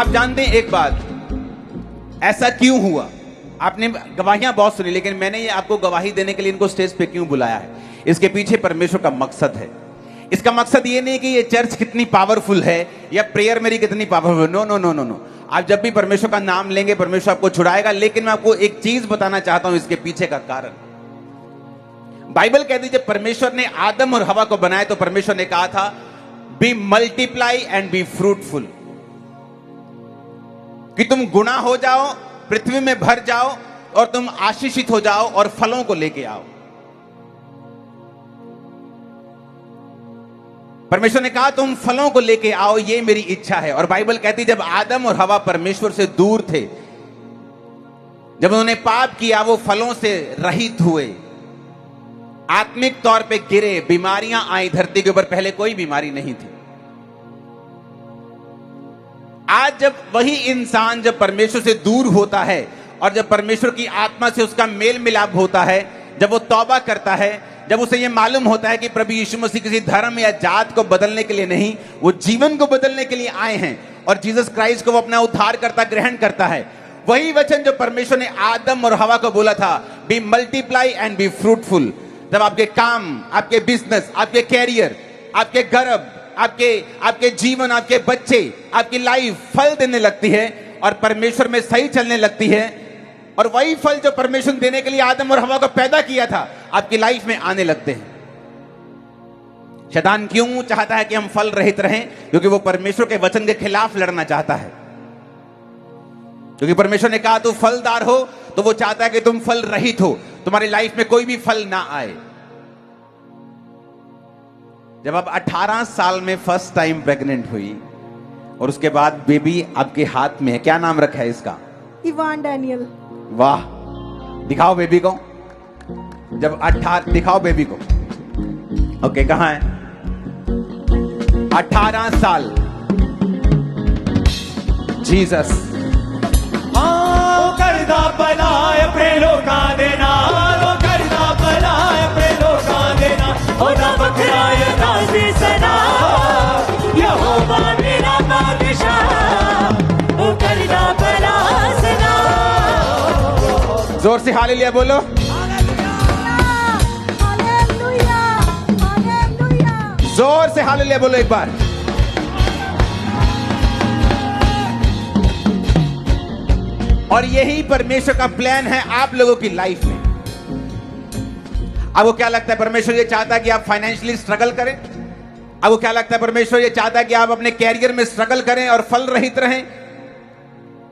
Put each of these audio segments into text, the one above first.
आप जानते हैं एक बात, ऐसा क्यों हुआ? आपने गवाहियां बहुत सुनी, लेकिन मैंने ये आपको गवाही देने के लिए इनको स्टेज पे क्यों बुलाया है, इसके पीछे परमेश्वर का मकसद है। इसका मकसद ये नहीं कि ये चर्च कितनी पावरफुल है या प्रेयर मेरी कितनी powerful, no no no no no. आप जब भी परमेश्वर का नाम लेंगे परमेश्वर आपको छुड़ाएगा, लेकिन मैं आपको एक चीज बताना चाहता हूं इसके पीछे का कारण। बाइबल कहती है जब परमेश्वर ने आदम और हवा को बनाया तो परमेश्वर ने कहा था be multiply and be fruitful, कि तुम गुणा हो जाओ, पृथ्वी में भर जाओ और तुम आशीषित हो जाओ और फलों को लेके आओ। परमेश्वर ने कहा तुम फलों को लेके आओ, ये मेरी इच्छा है। और बाइबल कहती जब आदम और हवा परमेश्वर से दूर थे, जब उन्होंने पाप किया, वो फलों से रहित हुए, आत्मिक तौर पे गिरे, बीमारियां आई धरती के ऊपर, पहले कोई बीमारी नहीं थी। आज जब वही इंसान जब परमेश्वर से दूर होता है और जब परमेश्वर की आत्मा से उसका मेल मिलाप होता है, जब वो तौबा करता है, जब उसे ये मालूम होता है कि प्रभु यीशु मसीह किसी धर्म या जात को बदलने के लिए नहीं, वो जीवन को बदलने के लिए आए हैं और जीसस क्राइस्ट को वो अपना उद्धारकर्ता ग्रहण करता है, वही वचन जो परमेश्वर ने आदम और हवा को बोला था, be multiply and be fruitful. जब आपके काम, आपके बिजनेस, आपके कैरियर, आपके गर्भ, आपके जीवन, आपके बच्चे, आपकी लाइफ फल देने लगती है और परमेश्वर में सही चलने लगती है, और वही फल जो परमेश्वर देने के लिए आदम और हवा को पैदा किया था आपकी लाइफ में आने लगते हैं। शैतान क्यों चाहता है कि हम फल रहित रहें? क्योंकि वो परमेश्वर के वचन के खिलाफ लड़ना चाहता है। क्योंकि परमेश्वर ने कहा तू फलदार हो, तो वो चाहता है कि तुम फल रहित हो, तुम्हारी लाइफ में कोई भी फल ना आए। जब आप 18 साल में फर्स्ट टाइम प्रेग्नेंट हुई और उसके बाद बेबी आपके हाथ में है, क्या नाम रखा है इसका? Ivan Daniel. वाह, दिखाओ बेबी को। जब 18 दिखाओ बेबी को। ओके, कहां है? 18 साल। जीसस करदा बनाए प्रेलो का देना, करदा बनाए प्रेलो का देना, ओ रब खराए राजी सना, यहोवा मेरा बादशाह, ओ करदा बना सना। जोर से हालेलुया बोलो। जोर से हालेलुया बोलो एक बार। और यही परमेश्वर का प्लान है आप लोगों की लाइफ में। आपको क्या लगता है परमेश्वर ये चाहता है कि आप फाइनेंशियली स्ट्रगल करें? आपको क्या लगता है परमेश्वर ये चाहता है कि आप अपने कैरियर में स्ट्रगल करें और फल रहित रहें?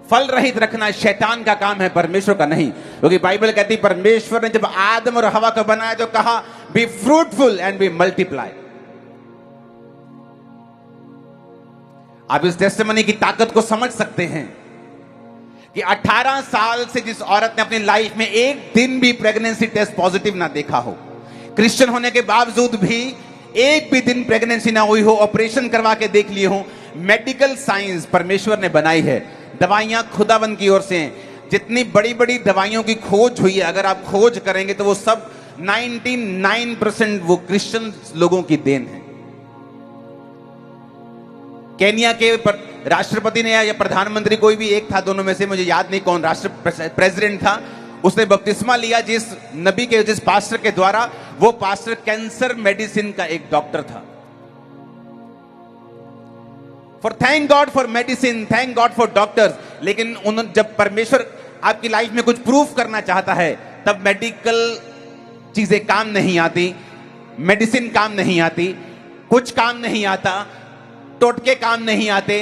फल रहित रखना शैतान का काम है, परमेश्वर का नहीं। क्योंकि बाइबल कहती परमेश्वर ने जब आदम और हवा को बनाया तो कहा be fruitful and be multiply. आप इस टेस्टिमनी की ताकत को समझ सकते हैं कि 18 साल से जिस औरत ने अपनी लाइफ में एक दिन भी प्रेगनेंसी टेस्ट पॉजिटिव ना देखा हो, क्रिश्चियन होने के बावजूद भी एक भी दिन प्रेगनेंसी ना हुई हो, ऑपरेशन करवा के देख लिए हो, मेडिकल साइंस परमेश्वर ने बनाई है, दवाइयां खुदावन की ओर से हैं। जितनी बड़ी बड़ी दवाइयों की खोज हुई है, अगर आप खोज करेंगे तो वो सब 99% वो क्रिश्चियन लोगों की देन है। केनिया के राष्ट्रपति ने या प्रधानमंत्री, कोई भी एक था दोनों में से, मुझे याद नहीं कौन राष्ट्र प्रेसिडेंट था, उसने बपतिस्मा लिया जिस नबी के, जिस पास्टर के द्वारा, वो पास्टर कैंसर मेडिसिन का एक डॉक्टर था। For thank God for medicine, thank God for doctors. लेकिन जब परमेश्वर आपकी लाइफ में कुछ प्रूफ करना चाहता है, तब मेडिकल चीजें काम नहीं आती, मेडिसिन काम नहीं आती, कुछ काम नहीं आता, टोटके काम नहीं आते,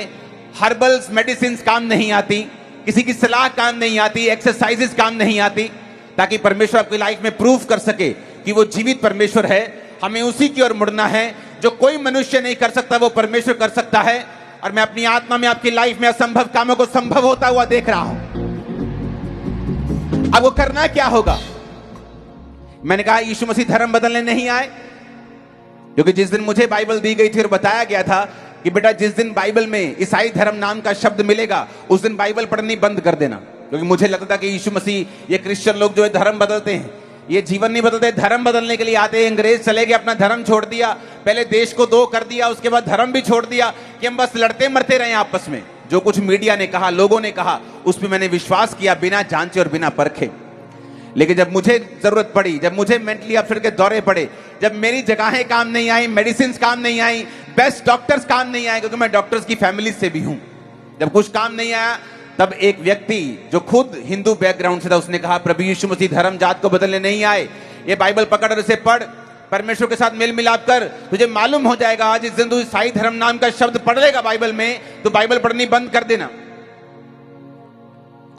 हर्बल्स मेडिसिन काम नहीं आती, किसी की सलाह काम नहीं आती, एक्सरसाइजेस काम नहीं आती, ताकि परमेश्वर आपकी लाइफ में प्रूफ कर सके कि वो जीवित परमेश्वर है। हमें उसी की ओर मुड़ना है। जो कोई मनुष्य नहीं कर सकता वो परमेश्वर कर सकता है। और मैं अपनी आत्मा में आपकी लाइफ में असंभव कामों को संभव होता हुआ देख रहा हूं। अब वो करना क्या होगा? मैंने कहा यीशु मसीह धर्म बदलने नहीं आए, क्योंकि जिस दिन मुझे बाइबल दी गई थी और बताया गया था कि बेटा जिस दिन बाइबल में ईसाई धर्म नाम का शब्द मिलेगा उस दिन बाइबल पढ़नी बंद कर देना। क्योंकि मुझे लगता था कि यीशु मसीह, ये क्रिश्चियन लोग जो है धर्म बदलते हैं, ये जीवन नहीं बदलते, धर्म बदलने के लिए आते हैं। अंग्रेज चले गए, अपना धर्म छोड़ दिया, पहले देश को दो कर दिया, उसके बाद धर्म भी छोड़ दिया कि हम बस लड़ते मरते रहे आपस में। जो कुछ मीडिया ने कहा, लोगों ने कहा, उस पर मैंने विश्वास किया बिना जांचे और बिना परखे। लेकिन जब मुझे जरूरत पड़ी, जब मुझे मेंटली अपसेट के दौरे पड़े, जब मेरी जगहें काम नहीं आई, मेडिसिन काम नहीं आई, बेस्ट डॉक्टर्स काम नहीं आए, क्योंकि मैं डॉक्टर्स की फैमिली से भी हूं, जब कुछ काम नहीं आया, तब एक व्यक्ति जो खुद हिंदू बैकग्राउंड से था, उसने कहा प्रभु यीशु मसीह धर्म जात को बदलने नहीं आए, ये बाइबल पकड़ और इसे पढ़, परमेश्वर के साथ मेल मिलाप कर, तुझे मालूम हो जाएगा। आज इस दिन तू ईसाई धर्म नाम का शब्द पढ़ लेगा बाइबल में, तो बाइबल पढ़नी बंद कर देना।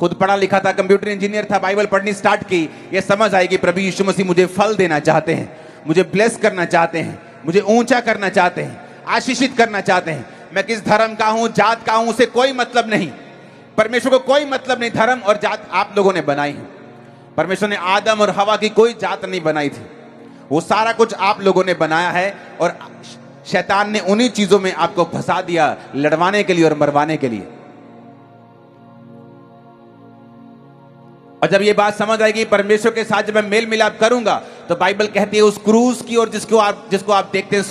खुद पढ़ा लिखा था, कंप्यूटर इंजीनियर था, बाइबल पढ़नी स्टार्ट की, ये समझ आएगी प्रभु यीशु मसीह मुझे फल देना चाहते हैं, मुझे ब्लेस करना चाहते हैं, मुझे ऊंचा करना चाहते हैं, आशीषित करना चाहते हैं। मैं किस धर्म का हूं, जात का हूं, उसे कोई मतलब नहीं, परमेश्वर को कोई मतलब नहीं। धर्म और जात आप लोगों ने बनाई है, परमेश्वर ने आदम और हवा की कोई जात नहीं बनाई थी, वो सारा कुछ आप लोगों ने बनाया है, और शैतान ने उन्हीं चीजों में आपको फंसा दिया, लड़वाने के लिए और मरवाने के लिए। और जब ये बात समझ आएगी परमेश्वर के साथ जब मैं मेल मिलाप करूंगा, तो बाइबल कहती है उस क्रूस की, और जिसको आप देखते हैं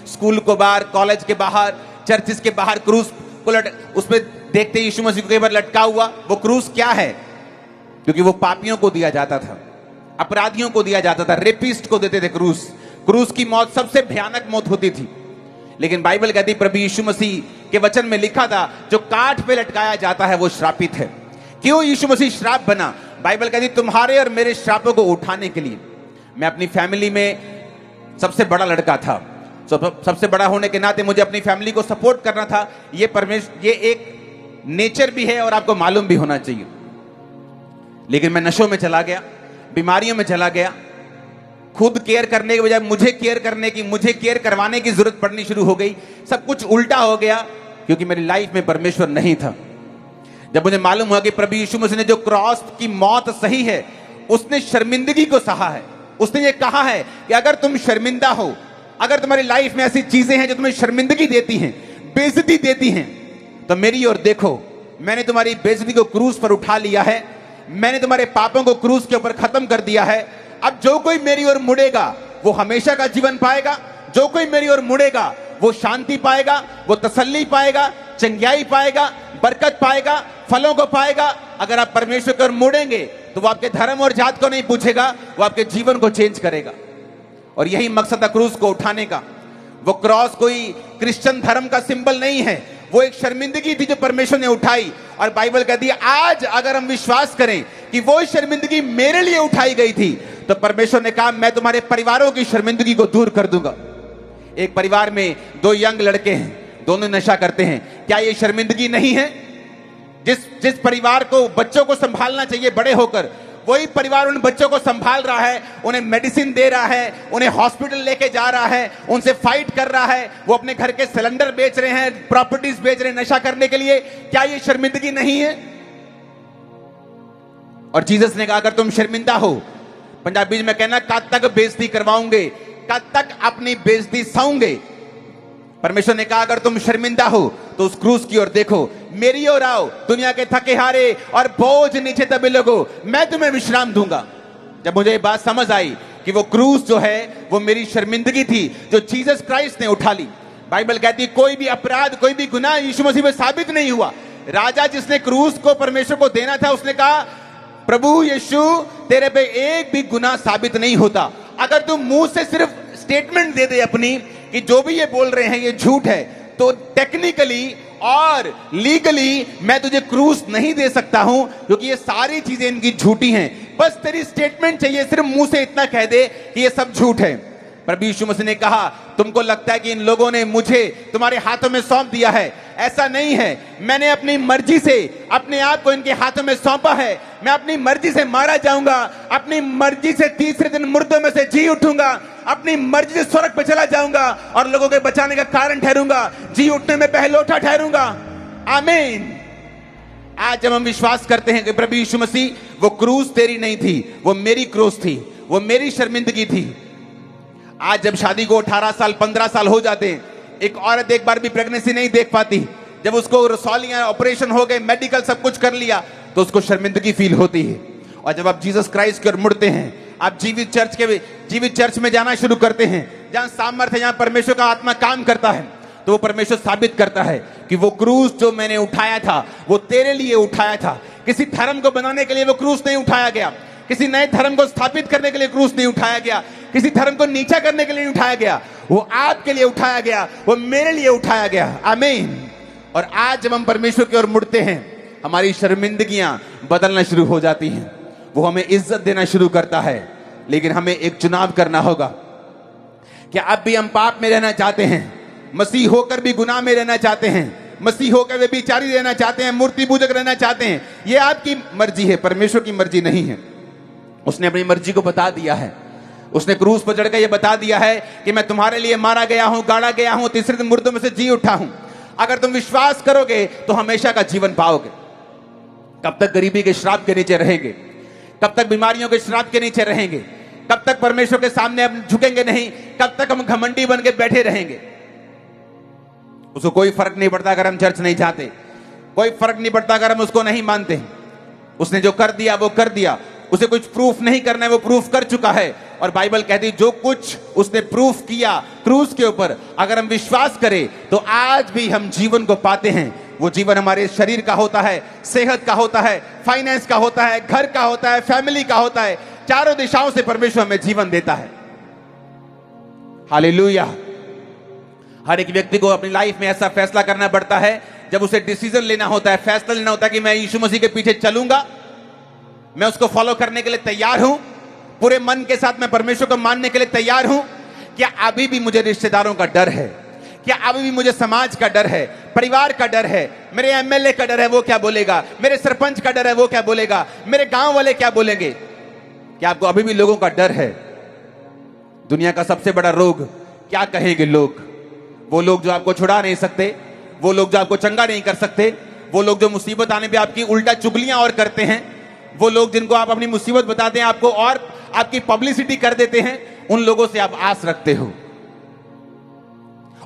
स्कूल को बाहर, कॉलेज के बाहर, चर्चिस के बाहर क्रूस को उस पर देखते यीशु मसीह को कई बार लटका हुआ। वो क्रूस क्या है? क्योंकि वो पापियों को दिया जाता था, अपराधियों को दिया जाता था, रेपिस्ट को देते थे क्रूस। क्रूस की मौत सबसे भयानक मौत होती थी। लेकिन बाइबल कहती प्रभु यीशु मसीह के वचन में लिखा था जो काठ पे लटकाया जाता है वो श्रापित है। क्यों यीशु मसीह श्राप बना? बाइबल कहती तुम्हारे और मेरे श्रापों को उठाने के लिए। मैं अपनी फैमिली में सबसे बड़ा लड़का था, सबसे बड़ा होने के नाते मुझे अपनी फैमिली को सपोर्ट करना था। ये एक नेचर भी है और आपको मालूम भी होना चाहिए। लेकिन मैं नशों में चला गया, बीमारियों में चला गया, खुद केयर करने के बजाय मुझे केयर करवाने की जरूरत पड़नी शुरू हो गई। सब कुछ उल्टा हो गया क्योंकि मेरी लाइफ में परमेश्वर नहीं था। जब मुझे मालूम हुआ कि प्रभु यीशु मसीह ने जो क्रॉस की मौत सही है, उसने शर्मिंदगी को सहा है। उसने ये कहा है कि अगर तुम शर्मिंदा हो, अगर तुम्हारी लाइफ में ऐसी चीजें हैं जो तुम्हें शर्मिंदगी देती हैं, बेइज्जती देती हैं, तो मेरी ओर देखो, मैंने तुम्हारी बेइज्जती को क्रूस पर उठा लिया है, मैंने तुम्हारे पापों को क्रूस के ऊपर खत्म कर दिया है। अब जो कोई मेरी ओर मुड़ेगा वो हमेशा का जीवन पाएगा, जो कोई मेरी ओर मुड़ेगा वो शांति पाएगा, वो तसल्ली पाएगा, चंगियाई पाएगा, बरकत पाएगा, फलों को पाएगा। अगर आप परमेश्वर की ओर मुड़ेंगे तो वो आपके धर्म और जात को नहीं पूछेगा, वो आपके जीवन को चेंज करेगा। और यही मकसद था क्रूस को उठाने का। वो क्रॉस कोई क्रिश्चियन धर्म का सिंबल नहीं है, वो एक शर्मिंदगी थी जो परमेश्वर ने उठाई। और बाइबल कहती है आज अगर हम विश्वास करें कि वो शर्मिंदगी मेरे लिए उठाई गई थी, तो परमेश्वर ने कहा मैं तुम्हारे परिवारों की शर्मिंदगी को दूर कर दूंगा। एक परिवार में दो यंग लड़के हैं, दोनों नशा करते हैं, क्या ये शर्मिंदगी नहीं है? जिस परिवार को बच्चों को संभालना चाहिए बड़े होकर, वही परिवार उन बच्चों को संभाल रहा है, उन्हें मेडिसिन दे रहा है, उन्हें हॉस्पिटल लेके जा रहा है, उनसे फाइट कर रहा है, वो अपने घर के सिलेंडर बेच रहे हैं, प्रॉपर्टीज बेच रहे हैं नशा करने के लिए। क्या ये शर्मिंदगी नहीं है? और जीसस ने कहा अगर तुम शर्मिंदा हो, पंजाबी में कहना कद तक बेइज्जती करवाओगे, कद तक अपनी बेइज्जती सहोगे। परमेश्वर ने कहा अगर तुम शर्मिंदा हो तो उस क्रूस की ओर देखो, मेरी ओर आओ दुनिया के थके हारे और बोझ नीचे दबे लोगो, मैं तुम्हें विश्राम दूंगा। जब मुझे ये बात समझ आई कि वो क्रूस जो है वो मेरी शर्मिंदगी थी जो जीसस क्राइस्ट ने उठा ली। बाइबल कहती कोई भी अपराध, कोई भी गुनाह यीशु मसीह में साबित नहीं हुआ। राजा जिसने क्रूस को परमेश्वर को देना था, उसने कहा प्रभु यीशु तेरे पे एक भी गुनाह साबित नहीं होता। अगर तुम मुंह से सिर्फ स्टेटमेंट दे दे अपनी कि जो भी ये बोल रहे हैं ये झूठ है, तो टेक्निकली और लीगली मैं तुझे क्रूस नहीं दे सकता हूं, क्योंकि ये सारी चीजें इनकी झूठी हैं। बस तेरी स्टेटमेंट चाहिए, सिर्फ मुंह से इतना कह दे कि ये सब झूठ है। प्रभु यीशु मसीह ने कहा तुमको लगता है कि इन लोगों ने मुझे तुम्हारे हाथों में सौंप दिया है, ऐसा नहीं है। मैंने अपनी मर्जी से अपने आप को इनके हाथों में सौंपा है। मैं अपनी मर्जी से मारा जाऊंगा, अपनी मर्जी से तीसरे दिन मुर्दों में से जी उठूंगा, अपनी मर्जी से स्वर्ग पे चला जाऊंगा और लोगों के बचाने का कारण ठहरूंगा, जी उठने में पहलोठा ठहरूंगा। आमीन। आज जब हम विश्वास करते हैं कि प्रभु यीशु मसीह वो क्रूस तेरी नहीं थी, वो मेरी क्रूस थी, वो मेरी शर्मिंदगी थी। आज जब शादी को 18 साल 15 साल हो जाते हैं, एक औरत एक बार भी प्रेगनेंसी नहीं देख पाती, जब उसको रसौलियां ऑपरेशन हो गए, मेडिकल सब कुछ कर लिया, तो उसको शर्मिंदगी फील होती है। और जब आप जीसस क्राइस्ट की ओर मुड़ते हैं, आप जीवित चर्च में जाना शुरू करते हैं, जहां सामर्थ्य है, जहां परमेश्वर का आत्मा काम करता है, तो वो परमेश्वर साबित करता है कि वो क्रूस जो मैंने उठाया था वो तेरे लिए उठाया था। किसी धर्म को बनाने के लिए वो क्रूस नहीं उठाया गया, किसी नए धर्म को स्थापित करने के लिए क्रूस नहीं उठाया गया, किसी धर्म को नीचा करने के लिए नहीं उठाया गया, वो आपके लिए उठाया गया, वो मेरे लिए उठाया गया। आमीन। और आज जब हम परमेश्वर की ओर मुड़ते हैं, हमारी शर्मिंदगियां बदलना शुरू हो जाती हैं, वो हमें इज्जत देना शुरू करता है। लेकिन हमें एक चुनाव करना होगा कि अब भी हम पाप में रहना चाहते हैं, मसीह होकर भी गुनाह में रहना चाहते हैं, मसीह होकर वे बिचारी रहना चाहते हैं, मूर्ति पूजक रहना चाहते हैं। ये आपकी मर्जी है, परमेश्वर की मर्जी नहीं है। उसने अपनी मर्जी को बता दिया है। उसने क्रूस पर चढ़कर ये बता दिया है कि मैं तुम्हारे लिए मारा गया हूं, गाड़ा गया हूं, तीसरे दिन मुर्दों में से जी उठा हूं। अगर तुम विश्वास करोगे तो हमेशा का जीवन पाओगे। कब तक गरीबी के श्राप के नीचे रहेंगे? कब तक बीमारियों के श्राप के नीचे रहेंगे? कब तक परमेश्वर के सामने हम झुकेंगे नहीं? कब तक हम घमंडी बन के बैठे रहेंगे? उसको कोई फर्क नहीं पड़ता अगर हम चर्च नहीं जाते, कोई फर्क नहीं पड़ता अगर हम उसको नहीं मानते। उसने जो कर दिया वो कर दिया, उसे कुछ प्रूफ नहीं करना है, वो प्रूफ कर चुका है। और बाइबल कहती है जो कुछ उसने प्रूफ किया क्रूस के ऊपर, अगर हम विश्वास करें तो आज भी हम जीवन को पाते हैं। वो जीवन हमारे शरीर का होता है, सेहत का होता है, फाइनेंस का होता है, घर का होता है, फैमिली का होता है। चारों दिशाओं से परमेश्वर हमें जीवन देता है। हालेलुया। हर एक व्यक्ति को अपनी लाइफ में ऐसा फैसला करना पड़ता है जब उसे डिसीजन लेना होता है, फैसला लेना होता है कि मैं यीशु मसीह के पीछे चलूंगा, मैं उसको फॉलो करने के लिए तैयार हूं, पूरे मन के साथ मैं परमेश्वर को मानने के लिए तैयार हूं। क्या अभी भी मुझे रिश्तेदारों का डर है? क्या अभी भी मुझे समाज का डर है, परिवार का डर है, मेरे एमएलए का डर है वो क्या बोलेगा, मेरे सरपंच का डर है वो क्या बोलेगा, मेरे गांव वाले क्या बोलेंगे? क्या आपको अभी भी लोगों का डर है? दुनिया का सबसे बड़ा रोग क्या कहेंगे लोग? वो लोग जो आपको छुड़ा नहीं सकते, वो लोग जो आपको चंगा नहीं कर सकते, वो लोग जो मुसीबत आने पे आपकी उल्टा चुगलियां और करते हैं, वो लोग जिनको आप अपनी मुसीबत बताते हैं, आपको और आपकी पब्लिसिटी कर देते हैं, उन लोगों से आप आस रखते हो।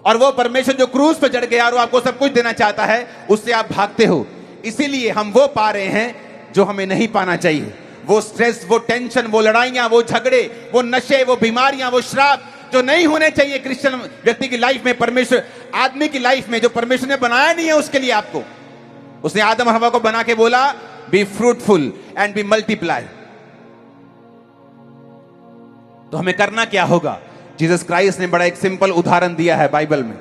और वो परमेश्वर जो क्रूस पर चढ़ गया और वो आपको सब कुछ देना चाहता है, उससे आप भागते हो। इसीलिए हम वो पा रहे हैं जो हमें नहीं पाना चाहिए। वो स्ट्रेस, वो टेंशन, वो लड़ाइयां, वो झगड़े, वो नशे, वो बीमारियां, वो श्राप जो नहीं होने चाहिए क्रिश्चियन व्यक्ति की लाइफ में, परमेश्वर आदमी की लाइफ में, जो परमेश्वर ने बनाया नहीं है उसके लिए आपको। उसने आदम और हवा को बना के बोला be fruitful and be multiply. तो हमें करना क्या होगा? जीसस क्राइस्ट ने बड़ा एक सिंपल उदाहरण दिया है बाइबल में।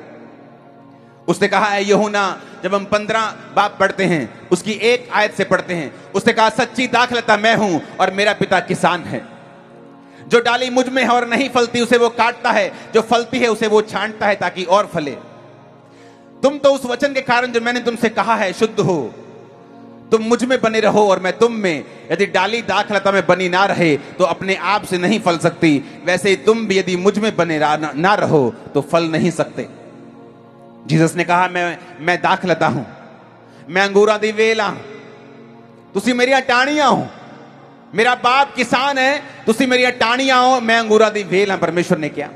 उसने कहा है यूहन्ना, जब हम 15 बाब पढ़ते हैं, उसकी एक आयत से पढ़ते हैं, उसने कहा सच्ची दाखलता मैं हूं और मेरा पिता किसान है। जो डाली मुझ में है और नहीं फलती उसे वो काटता है, जो फलती है उसे वो छांटता है ताकि और फले। तुम तो उस वचन के कारण जो मैंने तुमसे कहा है शुद्ध हो। तुम मुझ में बने रहो और मैं तुम में। यदि डाली दाखलता में बनी ना रहे तो अपने आप से नहीं फल सकती, वैसे ही तुम भी यदि मुझ में बने ना रहो तो फल नहीं सकते। जीसस ने कहा मैं दाखलता हूं, मैं अंगूरा दी वेल हां, तुसी मेरी टाणियां हो। मेरा बाप किसान है, तुसी मेरी टाणियां हो, मैं अंगूरा दी वेल हां। परमेश्वर ने किया।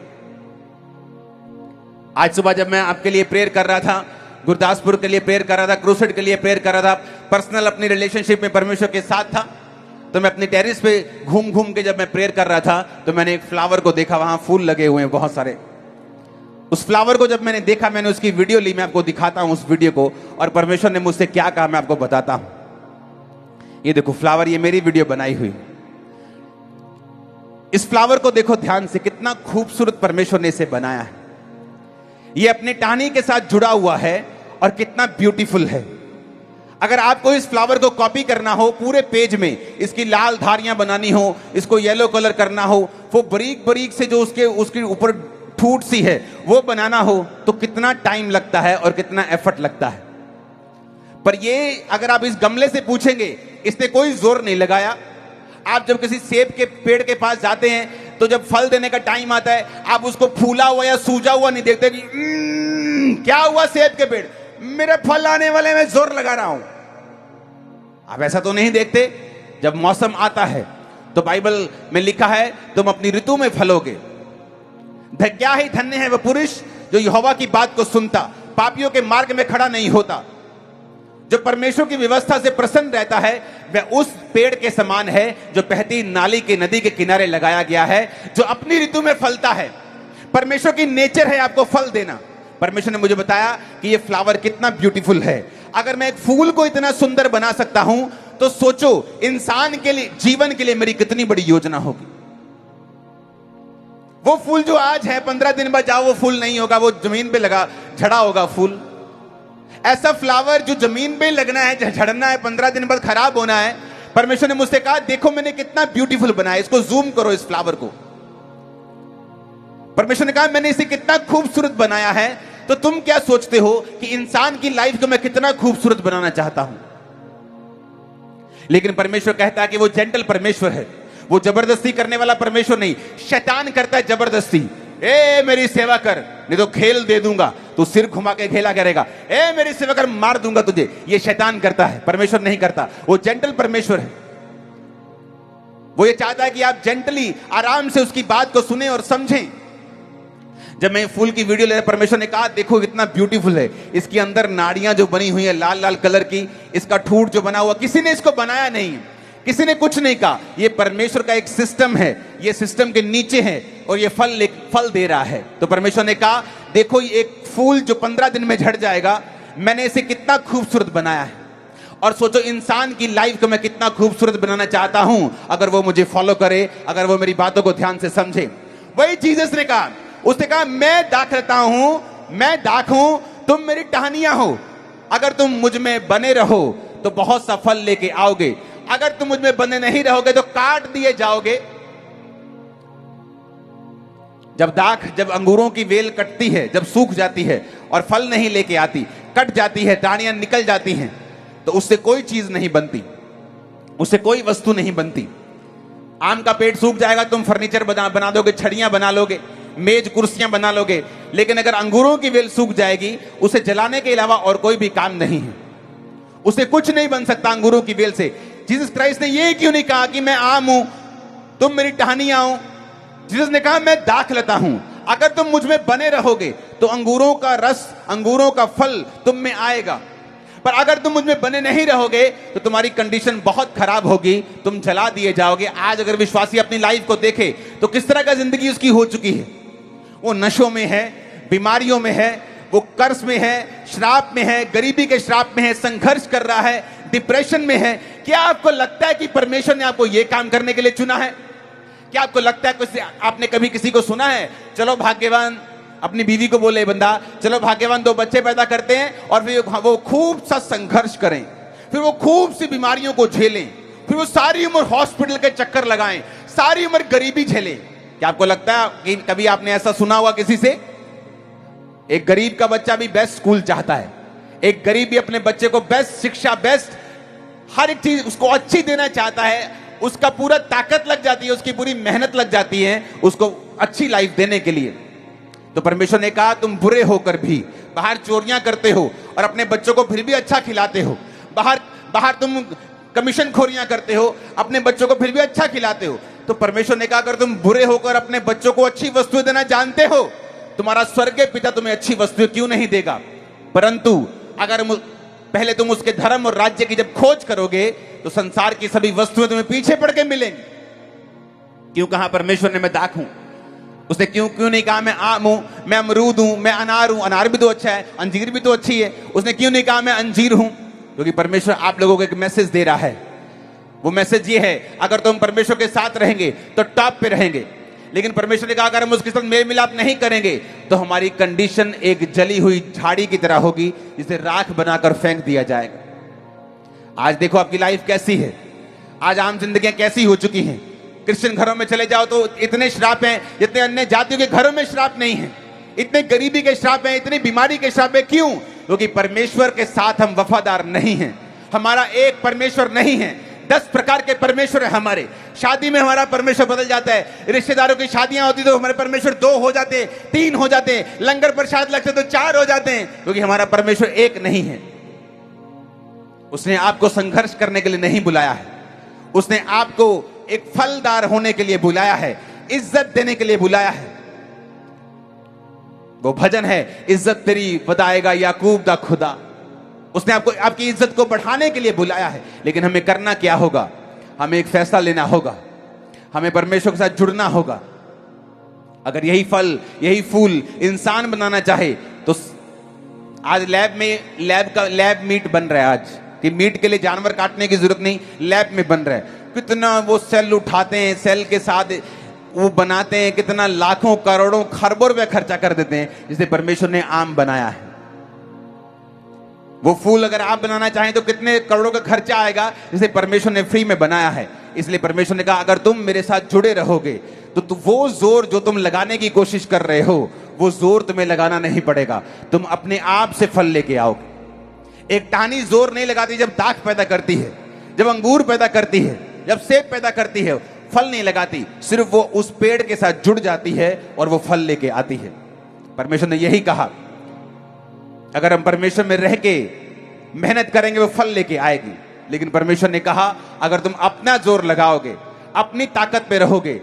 आज सुबह जब मैं आपके लिए प्रेयर कर रहा था, गुरदासपुर के लिए प्रेयर कर रहा था, क्रूसेड के लिए प्रेयर कर रहा था, पर्सनल अपनी रिलेशनशिप में परमेश्वर के साथ था, तो मैं अपनी टेरिस पे घूम घूम के जब मैं प्रेयर कर रहा था तो मैंने एक फ्लावर को देखा, वहां फूल लगे हुए हैं बहुत सारे। उस फ्लावर को जब मैंने देखा, मैंने उसकी वीडियो ली। मैं आपको दिखाता हूं उस वीडियो को, और परमेश्वर ने मुझसे क्या कहा मैं आपको बताता हूं। ये देखो फ्लावर, ये मेरी वीडियो बनाई हुई। इस फ्लावर को देखो ध्यान से, कितना खूबसूरत परमेश्वर ने इसे बनाया है। ये अपने टहनी के साथ जुड़ा हुआ है और कितना ब्यूटीफुल है। अगर आपको इस फ्लावर को कॉपी करना हो, पूरे पेज में इसकी लाल धारियां बनानी हो, इसको येलो कलर करना हो, वो बारीक बारीक से जो उसके ऊपर ठूट सी है वो बनाना हो, तो कितना टाइम लगता है और कितना एफर्ट लगता है। पर ये अगर आप इस गमले से पूछेंगे, इसने कोई जोर नहीं लगाया। आप जब किसी सेब के पेड़ के पास जाते हैं तो जब फल देने का टाइम आता है, आप उसको फूला हुआ या सूजा हुआ नहीं देखते कि क्या हुआ सेब के पेड़, मेरे फल आने वाले में जोर लगा रहा हूं। आप ऐसा तो नहीं देखते। जब मौसम आता है तो बाइबल में लिखा है तुम अपनी ऋतु में फलोगे। क्या ही धन्य है वह पुरुष जो यहोवा की बात को सुनता, पापियों के मार्ग में खड़ा नहीं होता। जो परमेश्वर की व्यवस्था से प्रसन्न रहता है वह उस पेड़ के समान है जो बहती नाली के नदी के किनारे लगाया गया है, जो अपनी ऋतु में फलता है। परमेश्वर की नेचर है आपको फल देना, परमेश्वर ने मुझे बताया कि ये फ्लावर कितना ब्यूटीफुल है। अगर मैं एक फूल को इतना सुंदर बना सकता हूं तो सोचो इंसान के लिए, जीवन के लिए मेरी कितनी बड़ी योजना होगी। वो फूल जो आज है 15 दिन बाद जाओ वो फूल नहीं होगा, वो जमीन पे लगा झड़ा होगा फूल। ऐसा फ्लावर जो जमीन पे लगना है, झड़ना है, 15 दिन बाद खराब होना है। परमेश्वर ने मुझसे कहा देखो मैंने कितना ब्यूटीफुल बनाया, इसको जूम करो इस फ्लावर को। परमेश्वर ने कहा मैंने इसे कितना खूबसूरत बनाया है। तो तुम क्या सोचते हो कि इंसान की लाइफ को मैं कितना खूबसूरत बनाना चाहता हूं। लेकिन परमेश्वर कहता है कि वो जेंटल परमेश्वर है, वो जबरदस्ती करने वाला परमेश्वर नहीं। शैतान करता है जबरदस्ती, ए मेरी सेवा कर नहीं तो खेल दे दूंगा, तू सिर घुमा के खेला करेगा, ए मेरी सेवा कर मार दूंगा तुझे। ये शैतान करता है, परमेश्वर नहीं करता। वो जेंटल परमेश्वर है। वो ये चाहता है कि आप जेंटली आराम से उसकी बात को सुने और समझें। जब मैं फूल की वीडियो ले रहा, परमेश्वर ने कहा देखो कितना ब्यूटीफुल है, इसके अंदर नाड़ियां जो बनी हुई है लाल लाल कलर की, इसका ठूठ जो बना हुआ, किसी ने इसको बनाया नहीं, किसी ने कुछ नहीं कहा। ये परमेश्वर का एक सिस्टम है, ये सिस्टम के नीचे है और ये फल दे रहा है। तो परमेश्वर ने कहा देखो ये एक फूल जो 15 दिन में झड़ जाएगा, मैंने इसे कितना खूबसूरत बनाया है। और सोचो इंसान की लाइफ को मैं कितना खूबसूरत बनाना चाहता हूं अगर वो मुझे फॉलो करे, अगर वो मेरी बातों को ध्यान से समझे। वही चीज उसने कहा, उसने कहा मैं दाख रहता हूं, मैं दाख हूं, तुम मेरी टहनियां हो। अगर तुम मुझ में बने रहो तो बहुत सा फल लेके आओगे, अगर तुम मुझ में बने नहीं रहोगे तो काट दिए जाओगे। जब अंगूरों की वेल कटती है, जब सूख जाती है और फल नहीं लेके आती, कट जाती है, टहनियां निकल जाती हैं, तो उससे कोई चीज नहीं बनती, उससे कोई वस्तु नहीं बनती। आम का पेड़ सूख जाएगा, तुम फर्नीचर बना दोगे, छड़ियां बना लोगे, मेज कुर्सियां बना लोगे, लेकिन अगर अंगूरों की वेल सूख जाएगी, उसे जलाने के अलावा और कोई भी काम नहीं है, उसे कुछ नहीं बन सकता अंगूरों की वेल से। जीसस क्राइस्ट ने ये क्यों नहीं कहा कि मैं आम हूं, तुम मेरी टहनियां हो। जीसस ने कहा मैं दाखलता हूं, अगर तुम मुझ में बने रहोगे तो अंगूरों का रस, अंगूरों का फल तुम में आएगा। पर अगर तुम मुझ में बने नहीं रहोगे तो तुम्हारी कंडीशन बहुत खराब होगी, तुम जला दिए जाओगे। आज अगर विश्वासी अपनी लाइफ को देखे तो किस तरह का जिंदगी उसकी हो चुकी है। वो नशों में है, बीमारियों में है, वो कर्ज में है, श्राप में है, गरीबी के श्राप में है, संघर्ष कर रहा है, डिप्रेशन में है। क्या आपको लगता है कि परमेश्वर ने आपको यह काम करने के लिए चुना है? क्या आपको लगता है आपने कभी किसी को सुना है चलो भाग्यवान, अपनी बीवी को बोले बंदा चलो भाग्यवान 2 बच्चे पैदा करते हैं और फिर वो खूब सा संघर्ष करें, फिर वो खूब सी बीमारियों को झेलें, फिर वो सारी उम्र हॉस्पिटल के चक्कर लगाएं, सारी उम्र गरीबी झेलें। क्या आपको लगता है कि कभी आपने ऐसा सुना हुआ किसी से? एक गरीब का बच्चा भी बेस्ट स्कूल चाहता है, एक गरीब भी अपने बच्चे को बेस्ट शिक्षा, बेस्ट हर एक चीज उसको अच्छी देना चाहता है, उसका पूरा ताकत लग जाती है, उसकी पूरी मेहनत लग जाती है उसको अच्छी लाइफ देने के लिए। तो परमेश्वर ने कहा तुम बुरे होकर भी बाहर चोरियां करते हो और अपने बच्चों को फिर भी अच्छा खिलाते हो, बाहर तुम कमीशन खोरियां करते हो, अपने बच्चों को फिर भी अच्छा खिलाते हो। तो परमेश्वर ने कहा अगर तुम बुरे होकर अपने बच्चों को अच्छी वस्तुएं देना जानते हो, तुम्हारा स्वर्गीय पिता तुम्हें अच्छी वस्तुएं क्यों नहीं देगा? परंतु अगर पहले तुम उसके धर्म और राज्य की जब खोज करोगे तो संसार की सभी वस्तुएं तुम्हें पीछे पड़ के मिलेंगी। क्यों कहा परमेश्वर ने मैं दाख हूं? उसने क्यों नहीं कहा मैं आम हूं, मैं अमरूद हूं, मैं अनार हूं? अनार भी तो अच्छा है, अंजीर भी तो अच्छी है। उसने क्यों नहीं कहा मैं अंजीर हूं? क्योंकि परमेश्वर आप लोगों को एक मैसेज दे रहा है। वो मैसेज ये है अगर तुम परमेश्वर के साथ रहेंगे तो टॉप पे रहेंगे, लेकिन परमेश्वर ने कहा अगर हम उसके साथ मेल मिलाप नहीं करेंगे तो हमारी कंडीशन एक जली हुई झाड़ी की तरह होगी जिसे राख बनाकर फेंक दिया जाएगा। आज देखो आपकी लाइफ कैसी है, आज आम जिंदगियां कैसी हो चुकी हैं। क्रिश्चियन घरों में चले जाओ तो इतने श्राप हैं जितने अन्य जातियों के घरों में श्राप नहीं है, इतने गरीबी के श्राप हैं, इतनी बीमारी के श्राप है। क्यों? क्योंकि परमेश्वर के साथ हम वफादार नहीं हैं। हमारा एक परमेश्वर नहीं है, 10 प्रकार के परमेश्वर है हमारे। शादी में हमारा परमेश्वर बदल जाता है, रिश्तेदारों की शादियां होती तो हमारे परमेश्वर 2 हो जाते, 3 हो जाते, लंगर प्रसाद लगते तो 4 हो जाते हैं, क्योंकि हमारा परमेश्वर एक नहीं है। उसने आपको संघर्ष करने के लिए नहीं बुलाया है, उसने आपको एक फलदार होने के लिए बुलाया है, इज्जत देने के लिए बुलाया है। वो भजन है इज्जत तेरी बताएगा याकूब दा खुदा। उसने आपको आपकी इज्जत को बढ़ाने के लिए बुलाया है, लेकिन हमें करना क्या होगा? हमें एक फैसला लेना होगा, हमें परमेश्वर के साथ जुड़ना होगा। अगर यही फल, यही फूल इंसान बनाना चाहे तो आज लैब मीट बन रहा है आज, कि मीट के लिए जानवर काटने की जरूरत नहीं, लैब में बन रहा है। कितना वो सेल उठाते हैं, सेल के साथ वो बनाते हैं, कितना लाखों करोड़ों खरबों रुपए खर्चा कर देते हैं, जिसे परमेश्वर ने आम बनाया है। वो फूल अगर आप बनाना चाहें तो कितने करोड़ों का खर्चा आएगा, जिसे परमेश्वर ने फ्री में बनाया है। इसलिए परमेश्वर ने कहा अगर तुम मेरे साथ जुड़े रहोगे तो वो जोर जो तुम लगाने की कोशिश कर रहे हो, वो जोर तुम्हें लगाना नहीं पड़ेगा, तुम अपने आप से फल लेके आओगे। एक टहनी जोर नहीं लगाती जब दाख पैदा करती है, जब अंगूर पैदा करती है, जब सेब पैदा करती है, फल नहीं लगाती, सिर्फ वो उस पेड़ के साथ जुड़ जाती है और वो फल लेके आती है। परमेश्वर ने यही कहा, अगर हम परमेश्वर में रह के मेहनत करेंगे वो फल लेके आएगी। लेकिन परमेश्वर ने कहा अगर तुम अपना जोर लगाओगे, अपनी ताकत पे रहोगे,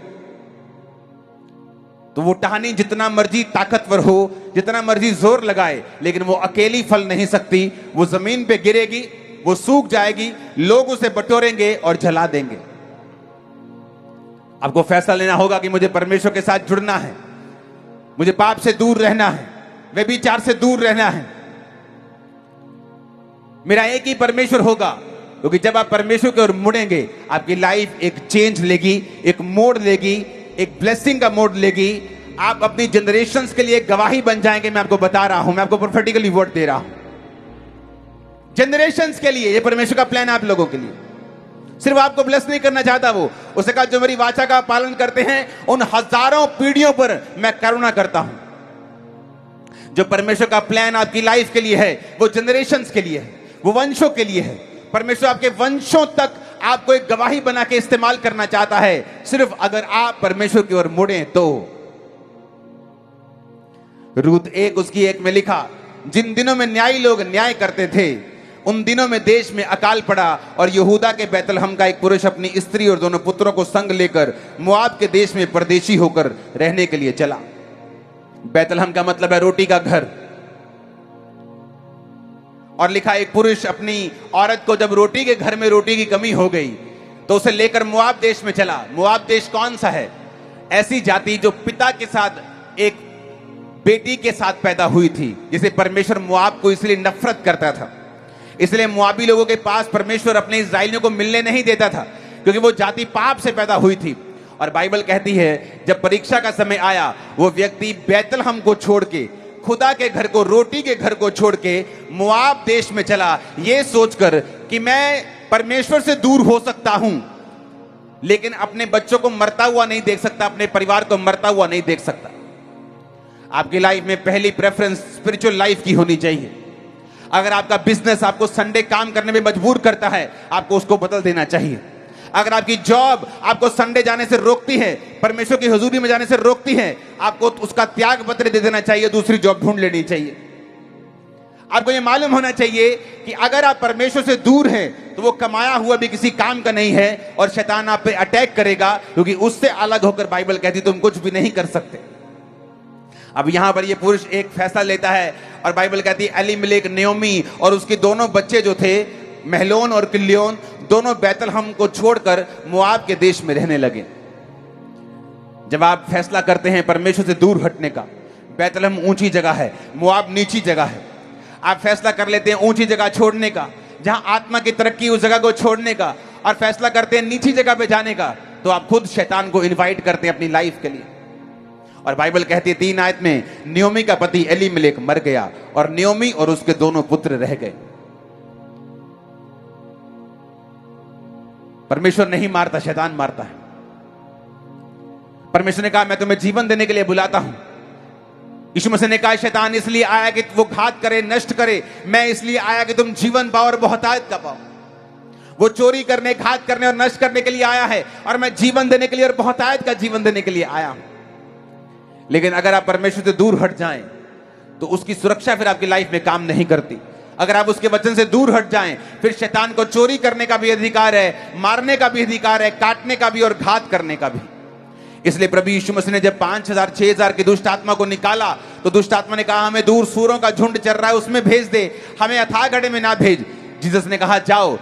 तो वो टहनी जितना मर्जी ताकतवर हो, जितना मर्जी जोर लगाए, लेकिन वो अकेली फल नहीं सकती। वो जमीन पे गिरेगी, वो सूख जाएगी, लोग उसे बटोरेंगे और जला देंगे। आपको फैसला लेना होगा कि मुझे परमेश्वर के साथ जुड़ना है, मुझे पाप से दूर रहना है, व्यभिचार से दूर रहना है। मेरा एक ही परमेश्वर होगा, क्योंकि जब आप परमेश्वर की ओर मुड़ेंगे आपकी लाइफ एक चेंज लेगी, एक मोड़ लेगी, एक ब्लेसिंग का मोड़ लेगी। आप अपनी जनरेशंस के लिए एक गवाही बन जाएंगे। मैं आपको बता रहा हूं, मैं आपको प्रोफेटिकली वर्ड दे रहा हूं, जनरेशंस के लिए। ये परमेश्वर का प्लान है आप लोगों के लिए। सिर्फ आपको ब्लेस नहीं करना चाहता वो, उसने कहा जो मेरी वाचा का पालन करते हैं उन हजारों पीढ़ियों पर मैं करुणा करता हूं। जो परमेश्वर का प्लान आपकी लाइफ के लिए है वो जनरेशंस के लिए है, वो वंशों के लिए है। परमेश्वर आपके वंशों तक आपको एक गवाही बना के इस्तेमाल करना चाहता है, सिर्फ अगर आप परमेश्वर की ओर मुड़े तो। रूत 1 उसकी 1 में लिखा, जिन दिनों में न्यायी लोग न्याय करते थे उन दिनों में देश में अकाल पड़ा और यहूदा के बैतलहम का एक पुरुष अपनी स्त्री और दोनों पुत्रों को संग लेकर मोआब के देश में परदेशी होकर रहने के लिए चला। बैतलहम का मतलब है रोटी का घर। और लिखा एक पुरुष अपनी औरत को जब रोटी के घर में रोटी की कमी हो गई तो उसे लेकर मोआब देश में चला। मोआब देश कौन सा है? ऐसी जाति जो पिता के साथ एक बेटी के साथ पैदा हुई थी, जिसे परमेश्वर मोआब को इसलिए नफरत करता था। इसलिए मोआबी लोगों के पास परमेश्वर अपने इस्राएलियों को मिलने नहीं देता था, क्योंकि वो जाति पाप से पैदा हुई थी। और बाइबल कहती है जब परीक्षा का समय आया वो व्यक्ति बैतलहम को छोड़ के, खुदा के घर को, रोटी के घर को छोड़ के मोआब देश में चला, ये सोचकर कि मैं परमेश्वर से दूर हो सकता हूं लेकिन अपने बच्चों को मरता हुआ नहीं देख सकता, अपने परिवार को मरता हुआ नहीं देख सकता। आपकी लाइफ में पहली प्रेफरेंस स्पिरिचुअल लाइफ की होनी चाहिए। अगर आपका बिजनेस आपको संडे काम करने में मजबूर करता है, आपको उसको बदल देना चाहिए। अगर आपकी जॉब आपको संडे जाने से रोकती है, परमेश्वर की हुजूरी में जाने से रोकती है, आपको उसका त्याग पत्र दे देना चाहिए, दूसरी जॉब ढूंढ लेनी चाहिए। आपको यह मालूम होना चाहिए कि अगर आप परमेश्वर से दूर हैं तो वो कमाया हुआ भी किसी काम का नहीं है और शैतान आप पे अटैक करेगा, क्योंकि उससे अलग होकर बाइबल कहती तुम कुछ भी नहीं कर सकते। अब यहां पर ये पुरुष एक फैसला लेता है और बाइबल कहती है एलीमेलेक, नयोमी और उसके दोनों बच्चे जो थे महलोन और किल्योन, दोनों बैतलहम को छोड़कर मोआब के देश में रहने लगे। जब आप फैसला करते हैं परमेश्वर से दूर हटने का, बैतलहम ऊंची जगह है, मोआब नीची जगह है, आप फैसला कर लेते हैं ऊंची जगह छोड़ने का, जहां आत्मा की तरक्की उस जगह को छोड़ने का, और फैसला करते हैं नीची जगह पे जाने का, तो आप खुद शैतान को इनवाइट करते हैं अपनी लाइफ के लिए। और बाइबल कहती है 3 आयत में, नयोमी का पति एलीमेलेक मर गया और नयोमी और उसके दोनों पुत्र रह गए। परमेश्वर नहीं मारता, शैतान मारता है। परमेश्वर ने कहा मैं तुम्हें जीवन देने के लिए बुलाता हूं। यीशु मसीह ने कहा शैतान इसलिए आया कि वो घात करे, नष्ट करे, मैं इसलिए आया कि तुम जीवन पाओ और बहुतायत का पाओ। वो चोरी करने, घात करने और नष्ट करने के लिए आया है, और मैं जीवन देने के लिए और बहुतायत का जीवन देने के लिए आया हूं। लेकिन अगर आप परमेश्वर से दूर हट जाएं तो उसकी सुरक्षा फिर आपकी लाइफ में काम नहीं करती। अगर आप उसके वचन से दूर हट जाएं फिर शैतान को चोरी करने का भी अधिकार है, मारने का भी अधिकार है, काटने का भी और घात करने का भी। इसलिए प्रभु यीशु मसीह ने जब 5000 6000 की दुष्ट आत्मा को निकाला तो दुष्ट आत्मा ने कहा हमें दूर सूरों का झुंड चल रहा है उसमें भेज दे, हमें अथाह गड्ढे में ना भेज। जीसस ने कहा जाओ।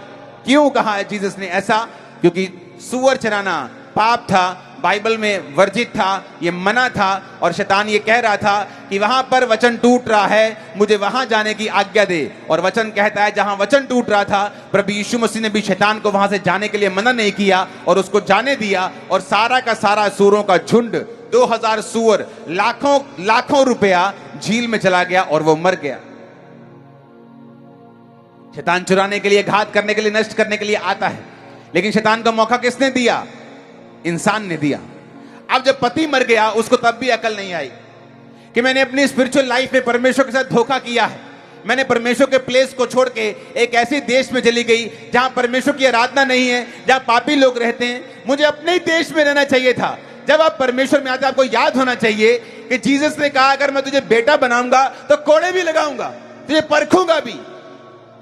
क्यों कहा है जीसस ने ऐसा? क्योंकि सूअर चराना पाप था, बाइबल में वर्जित था, ये मना था, और शैतान ये कह रहा था कि वहां पर वचन टूट रहा है, मुझे वहां जाने की आज्ञा दे। और वचन कहता है जहां वचन टूट रहा था, प्रभु यीशु मसीह ने भी शैतान को वहां से जाने के लिए मना नहीं किया और उसको जाने दिया। और सारा का सारा सूरों का झुंड, 2000 सूअर, लाखों लाखों रुपया झील में चला गया और वो मर गया। शैतान चुराने के लिए, घात करने के लिए, नष्ट करने के लिए आता है, लेकिन शैतान का मौका किसने दिया? इंसान ने दिया। अब जब पति मर गया, उसको तब भी अकल नहीं आई कि मैंने अपनी स्पिरिचुअल लाइफ में परमेश्वर के साथ धोखा किया है। मैंने परमेश्वर के प्लेस को छोड़ के एक ऐसे देश में चली गई जहां परमेश्वर की आराधना नहीं है, जहां पापी लोग रहते हैं। मुझे अपने ही देश में रहना चाहिए था। जब आप परमेश्वर में आते, आपको याद होना चाहिए कि जीसस ने कहा अगर मैं तुझे बेटा बनाऊंगा तो कोड़े भी लगाऊंगा, तुझे परखूंगा भी,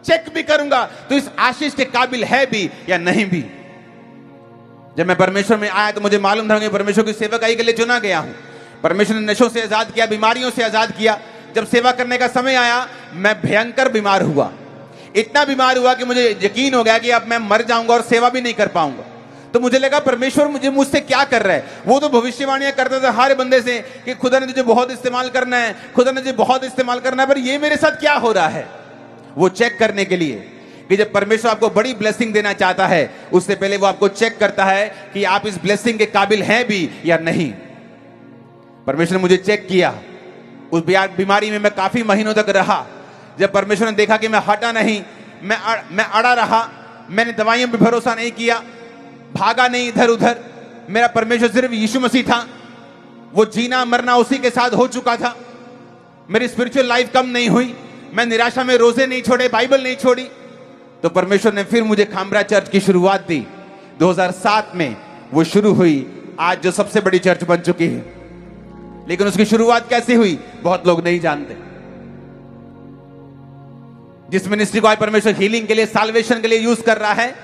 चेक भी करूंगा तो इस आशीष के काबिल है भी या नहीं भी। जब मैं परमेश्वर में आया तो मुझे मालूम था कि परमेश्वर की सेवकाई के लिए चुना गया हूं। परमेश्वर ने नशों से आजाद किया, बीमारियों से आजाद किया। जब सेवा करने का समय आया, मैं भयंकर बीमार हुआ। इतना बीमार हुआ कि मुझे यकीन हो गया कि अब मैं मर जाऊंगा और सेवा भी नहीं कर पाऊंगा। तो मुझे लगा परमेश्वर मुझसे क्या कर रहा है। वो तो भविष्यवाणियां करता था हर बंदे से कि खुदा ने तुझे बहुत इस्तेमाल करना है, खुदा ने तुझे बहुत इस्तेमाल करना है, पर ये मेरे साथ क्या हो रहा है, वो चेक करने के लिए कि जब परमेश्वर आपको बड़ी ब्लेसिंग देना चाहता है, उससे पहले वो आपको चेक करता है कि आप इस ब्लेसिंग के काबिल हैं भी या नहीं। परमेश्वर ने मुझे चेक किया। उस बीमारी में मैं काफी महीनों तक रहा। जब परमेश्वर ने देखा कि मैं हटा नहीं, मैं अड़ा रहा, मैंने दवाइयों पर भरोसा नहीं किया, भागा नहीं इधर उधर, मेरा परमेश्वर सिर्फ यीशु मसीह था। वो जीना मरना उसी के साथ हो चुका था। मेरी स्पिरिचुअल लाइफ कम नहीं हुई, मैं निराशा में रोजे नहीं छोड़े, बाइबल नहीं छोड़ी। तो परमेश्वर ने फिर मुझे खामरा चर्च की शुरुआत दी। 2007 में वो शुरू हुई, आज जो सबसे बड़ी चर्च बन चुकी है। लेकिन उसकी शुरुआत कैसे हुई बहुत लोग नहीं जानते। जिस मिनिस्ट्री को आज परमेश्वर हीलिंग के लिए, साल्वेशन के लिए यूज कर रहा है,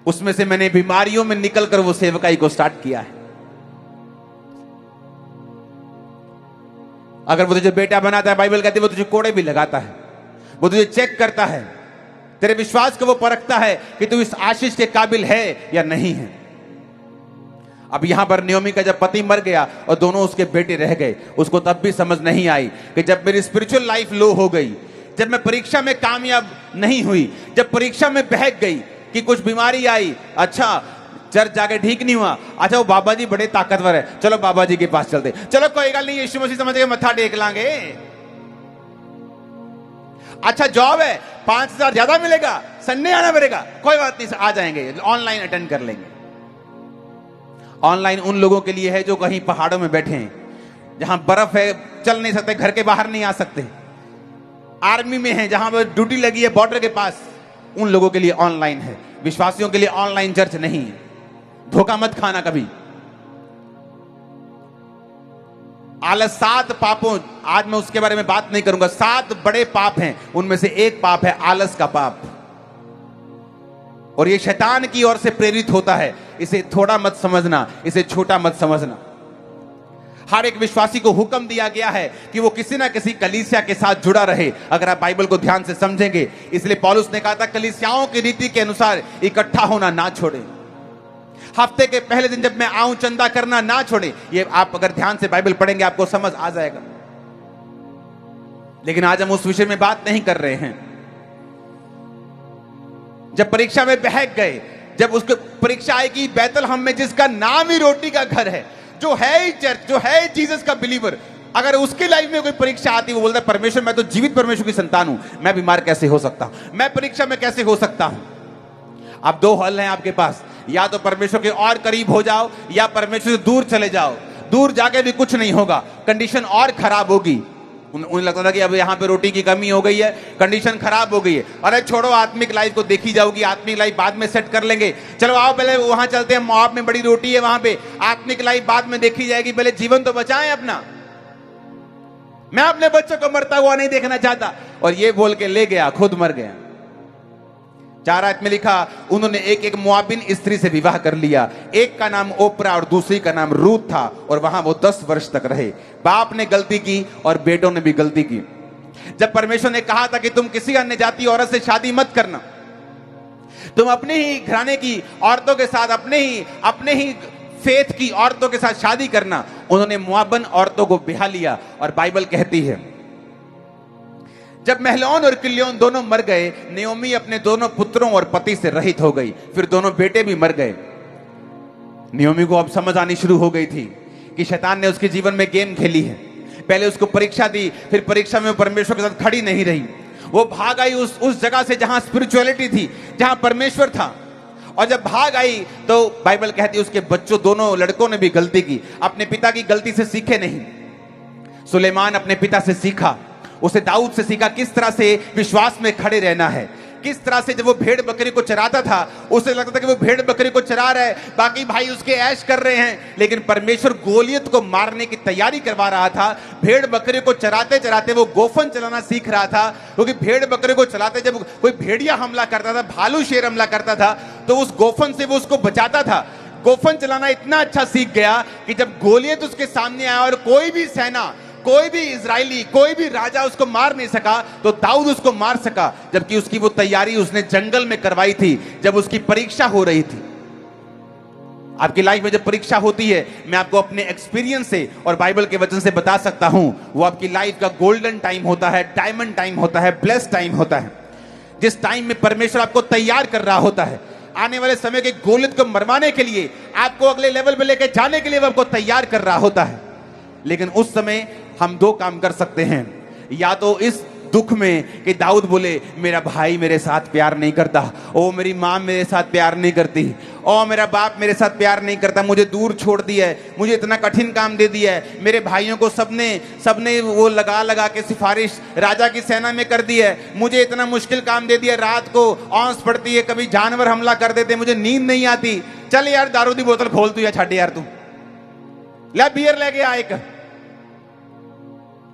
उसमें से मैंने बीमारियों में निकलकर वो सेवकाई को स्टार्ट किया है। अगर वो तुझे बेटा बनाता है, बाइबल कहती है वो तुझे कोड़े भी लगाता है, वो तुझे चेक करता है, तेरे विश्वास को वो परखता है कि तू इस आशीष के काबिल है या नहीं है। अब यहां पर नियोमी का जब पति मर गया और दोनों उसके बेटे रह गए, उसको तब भी समझ नहीं आई कि जब मेरी स्पिरिचुअल लाइफ लो हो गई, जब मैं परीक्षा में कामयाब नहीं हुई, जब परीक्षा में बहक गई कि कुछ बीमारी आई, अच्छा चर्च जाके ठीक नहीं हुआ, अच्छा वो बाबा जी बड़े ताकतवर है, चलो बाबा जी के पास चलते, चलो कोई गल नहीं, यीशु मसीह समझ के मत्था टेक लांगे। अच्छा जॉब है, 5000 ज्यादा मिलेगा, संडे आना पड़ेगा, कोई बात नहीं आ जाएंगे, ऑनलाइन अटेंड कर लेंगे। ऑनलाइन उन लोगों के लिए है जो कहीं पहाड़ों में बैठे हैं, जहां बर्फ है, चल नहीं सकते, घर के बाहर नहीं आ सकते, आर्मी में है, जहां पर ड्यूटी लगी है बॉर्डर के पास, उन लोगों के लिए ऑनलाइन है। विश्वासियों के लिए ऑनलाइन चर्च नहीं है। धोखा मत खाना कभी। आलस 7 पापों, आज मैं उसके बारे में बात नहीं करूंगा। 7 बड़े पाप हैं, उनमें से एक पाप है आलस का पाप, और ये शैतान की ओर से प्रेरित होता है। इसे थोड़ा मत समझना, इसे छोटा मत समझना। हर एक विश्वासी को हुक्म दिया गया है कि वो किसी ना किसी कलीसिया के साथ जुड़ा रहे। अगर आप बाइबल को ध्यान से समझेंगे, इसलिए पौलुस ने कहा था कलीसियाओं की रीति के अनुसार इकट्ठा होना ना छोड़े। हफ्ते के पहले दिन जब मैं आऊं चंदा करना ना छोड़े। ये आप अगर ध्यान से बाइबल पढ़ेंगे आपको समझ आ जाएगा। लेकिन आज हम उस विषय में बात नहीं कर रहे हैं। जब परीक्षा में बहक गए, जब उसको परीक्षा आएगी बैतलहम में, जिसका नाम ही रोटी का घर है, जो है ही चर्च, जो है जीसस का बिलीवर, अगर उसकी लाइफ में कोई परीक्षा आती, वो बोलता है परमेश्वर मैं तो जीवित परमेश्वर की संतान हूं, मैं बीमार कैसे हो सकता हूं, मैं परीक्षा में कैसे हो सकता हूं। अब 2 हल हैं आपके पास, या तो परमेश्वर के और करीब हो जाओ या परमेश्वर से दूर चले जाओ। दूर जाके भी कुछ नहीं होगा, कंडीशन और खराब होगी। उन्हें लगता था कि अब यहाँ पे रोटी की कमी हो गई है, कंडीशन खराब हो गई है, अरे छोड़ो आत्मिक लाइफ को देखी जाओगी, आत्मिक लाइफ बाद में सेट कर लेंगे, चलो आओ पहले वहां चलते हैं, मोआब में बड़ी रोटी है, वहां पे आत्मिक लाइफ बाद में देखी जाएगी, पहले जीवन तो बचाएं अपना। मैं अपने बच्चों को मरता हुआ नहीं देखना चाहता। और ये बोल के ले गया, खुद मर गया। 4 आयत में लिखा, उन्होंने एक मोआबिन स्त्री से विवाह कर लिया। एक का नाम ओप्रा और दूसरी का नाम रूथ था, और वहां वो 10 वर्ष तक रहे। बाप ने गलती की और बेटों ने भी गलती की। जब परमेश्वर ने कहा था कि तुम किसी अन्य जाति औरत से शादी मत करना, तुम अपने ही घराने की औरतों के साथ अपने ही फेथ की औरतों के साथ शादी करना, उन्होंने मुआबन औरतों को ब्याह लिया। और बाइबल कहती है जब महलोन और किल्योन दोनों मर गए, नयोमी अपने दोनों पुत्रों और पति से रहित हो गई। फिर दोनों बेटे भी मर गए। नयोमी को अब समझ आनी शुरू हो गई थी कि शैतान ने उसके जीवन में गेम खेली है। पहले उसको परीक्षा दी, फिर परीक्षा में परमेश्वर के साथ खड़ी नहीं रही। वो भाग आई उस जगह से जहां स्पिरिचुअलिटी थी, जहां परमेश्वर था। और जब भाग आई तो बाइबल कहती है उसके बच्चों, दोनों लड़कों ने भी गलती की, अपने पिता की गलती से सीखे नहीं। सुलेमान अपने पिता से सीखा, उसे दाऊद से सीखा किस तरह से विश्वास में खड़े रहना है। किस तरह से जब वो भेड़ बकरी को चराता था, उसे लगता था कि वो भेड़ बकरी को चरा रहा है, बाकी भाई उसके ऐश कर रहे हैं, लेकिन परमेश्वर गोलियत को मारने की तैयारी करवा रहा था। भेड़ बकरी को चराते चराते वो गोफन चलाना सीख रहा था, क्योंकि भेड़ बकरी को चलाते जब कोई भेड़िया हमला करता था, भालू शेर हमला करता था, तो उस गोफन से वो उसको बचाता था। गोफन चलाना इतना अच्छा सीख गया कि जब गोलियत उसके सामने आया और कोई भी सेना, कोई भी इजरायली, कोई भी राजा उसको मार नहीं सका, तो दाऊद उसको मार सका, जबकि उसकी वो तैयारी उसने जंगल में करवाई थी, जब उसकी परीक्षा हो रही थी। आपकी लाइफ में जब परीक्षा होती है, मैं आपको अपने एक्सपीरियंस से और बाइबल के वचन से बता सकता हूं, वो आपकी लाइफ का गोल्डन टाइम होता है, डायमंड टाइम होता है, ब्लेस्ड टाइम होता है। जिस टाइम में परमेश्वर आपको तैयार कर रहा होता है आने वाले समय के गोलियत को मरवाने के लिए, आपको अगले लेवल पे लेके जाने के लिए वो आपको तैयार कर रहा होता है। लेकिन उस समय हम दो काम कर सकते हैं, या तो इस दुख में कि दाऊद बोले मेरा भाई मेरे साथ प्यार नहीं करता, ओ मेरी माँ मेरे साथ प्यार नहीं करती, ओ मेरा बाप मेरे साथ प्यार नहीं करता, मुझे दूर छोड़ दिया है, मुझे इतना कठिन काम दे दिया है, मेरे भाइयों को सबने वो लगा लगा के सिफारिश राजा की सेना में कर दी है, मुझे इतना मुश्किल काम दे दिया, रात को औंस पड़ती है, कभी जानवर हमला कर देते, मुझे नींद नहीं आती, चल यार दारू दी बोतल खोल तू या छाटे यार, तू ले बियर लेके आ एक,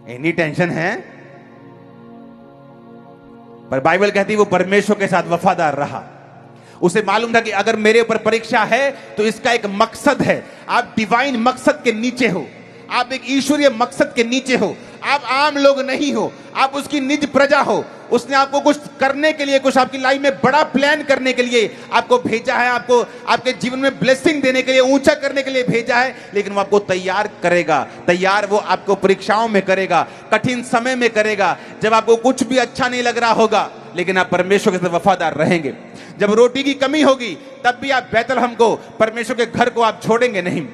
इतनी टेंशन है। पर बाइबल कहती है वो परमेश्वर के साथ वफादार रहा। उसे मालूम था कि अगर मेरे ऊपर परीक्षा है तो इसका एक मकसद है। आप डिवाइन मकसद के नीचे हो, आप एक ईश्वरीय मकसद के नीचे हो, आप आम लोग नहीं हो, आप उसकी निज प्रजा हो। उसने आपको कुछ करने के लिए, कुछ आपकी लाइफ में बड़ा प्लान करने के लिए आपको भेजा है, आपको आपके जीवन में ब्लेसिंग देने के लिए, ऊंचा करने के लिए भेजा है। लेकिन वो आपको तैयार करेगा, तैयार वो आपको परीक्षाओं में करेगा, कठिन समय में करेगा, जब आपको कुछ भी अच्छा नहीं लग रहा होगा, लेकिन आप परमेश्वर के साथ वफादार रहेंगे। जब रोटी की कमी होगी तब भी आप बैतलहम को, परमेश्वर के घर को आप छोड़ेंगे नहीं।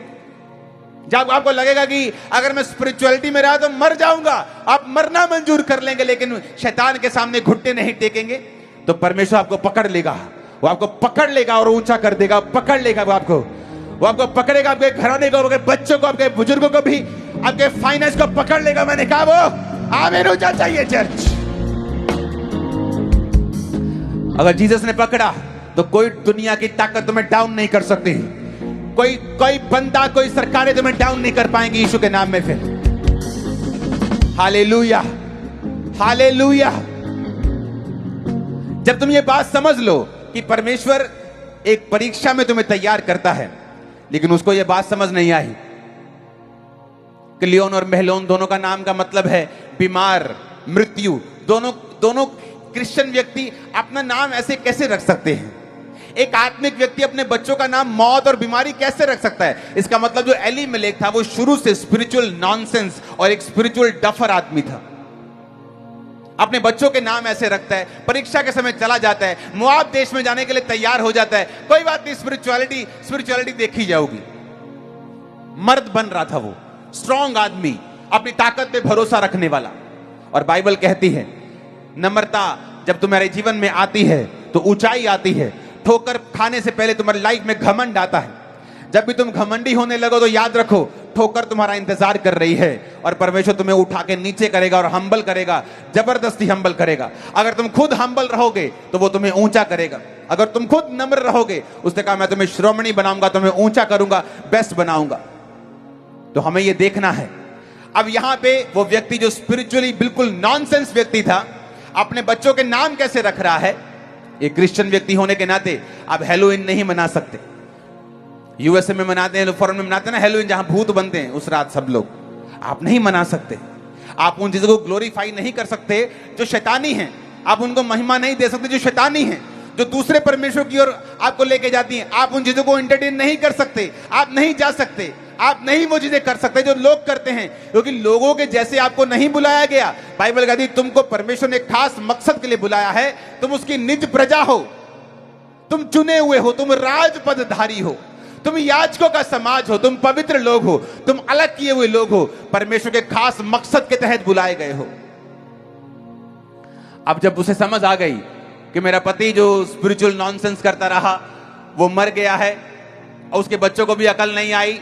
जब आपको लगेगा कि अगर मैं स्पिरिचुअलिटी में रहा तो मर जाऊंगा, आप मरना मंजूर कर लेंगे, लेकिन शैतान के सामने घुटने नहीं टेकेंगे, तो परमेश्वर आपको पकड़ लेगा, वो आपको पकड़ लेगा और ऊंचा कर देगा, पकड़ लेगा वो आपको पकड़ेगा, आपके घराने को, आपके बच्चों को, आपके बुजुर्गों को भी, आपके फाइनेंस को पकड़ लेगा। मैंने कहा वो आमीन ऊंचा चाहिए चर्च। अगर जीसस ने पकड़ा तो कोई दुनिया की ताकत तुम्हें डाउन नहीं कर सकती, कोई बंदा, कोई सरकारें तुम्हें डाउन नहीं कर पाएंगी यीशु के नाम में। फिर हालेलुया, हालेलुया। जब तुम ये बात समझ लो कि परमेश्वर एक परीक्षा में तुम्हें तैयार करता है, लेकिन उसको ये बात समझ नहीं आई। किल्योन और महलोन दोनों का नाम का मतलब है बीमार, मृत्यु। दोनों क्रिश्चियन व्यक्ति अपना नाम ऐसे कैसे रख सकते हैं? एक आत्मिक व्यक्ति अपने बच्चों का नाम मौत और बीमारी कैसे रख सकता है? इसका मतलब जो एलीमेलेक था वो शुरू से स्पिरिचुअल नॉनसेंस और एक स्पिरिचुअल डफर आदमी था। अपने बच्चों के नाम ऐसे रखता है, परीक्षा के समय चला जाता है, मोआब देश में जाने के लिए तैयार हो जाता है, कोई बात नहीं, स्पिरिचुअलिटी देखी जाऊगी। मर्द बन रहा था वो, स्ट्रॉन्ग आदमी, अपनी ताकत पे भरोसा रखने वाला। और बाइबल कहती है नम्रता जब तुम्हारे जीवन में आती है तो ऊंचाई आती है। ठोकर खाने से पहले तुम्हारी लाइफ में घमंड आता है। जब भी तुम घमंडी होने लगो तो याद रखो ठोकर तुम्हारा इंतजार कर रही है, और परमेश्वर तुम्हें उठा के नीचे करेगा और हम्बल करेगा, जबरदस्ती हम्बल करेगा। अगर तुम खुद हम्बल रहोगे तो वो तुम्हें ऊंचा करेगा। अगर तुम खुद नम्र रहोगे, उसने कहा मैं तुम्हें श्रोमणी बनाऊंगा, तुम्हें ऊंचा करूंगा, बेस्ट बनाऊंगा। तो हमें ये देखना है। अब यहां पे वो व्यक्ति जो स्पिरिचुअली बिल्कुल नॉनसेंस व्यक्ति था, अपने बच्चों के नाम कैसे रख रहा है? एक क्रिश्चियन व्यक्ति होने के नाते आप हेलोइन नहीं मना सकते। यूएसए में मनाते हैं, फॉरेन में मनाते हैं ना हेलोइन, जहां भूत बनते हैं उस रात सब लोग। आप नहीं मना सकते। आप उन चीजों को ग्लोरीफाई नहीं कर सकते जो शैतानी हैं। आप उनको महिमा नहीं दे सकते जो शैतानी हैं। जो दूसरे परमेश्वर की ओर आपको लेके जाती हैं। आप उन चीजों को एंटरटेन नहीं कर सकते, आप नहीं जा सकते, आप नहीं वो चीजें कर सकते जो लोग करते हैं, क्योंकि लोगों के जैसे आपको नहीं बुलाया गया। बाइबल कहती है तुमको परमेश्वर ने खास मकसद के लिए बुलाया है, तुम उसकी निज प्रजा हो, तुम चुने हुए हो, तुम राजपदधारी हो, तुम याजकों का समाज हो, तुम पवित्र लोग हो, तुम अलग किए हुए लोग हो, परमेश्वर के खास मकसद के तहत बुलाए गए हो। अब जब उसे समझ आ गई कि मेरा पति जो स्पिरिचुअल नॉनसेंस करता रहा वो मर गया है, और उसके बच्चों को भी अकल नहीं आई,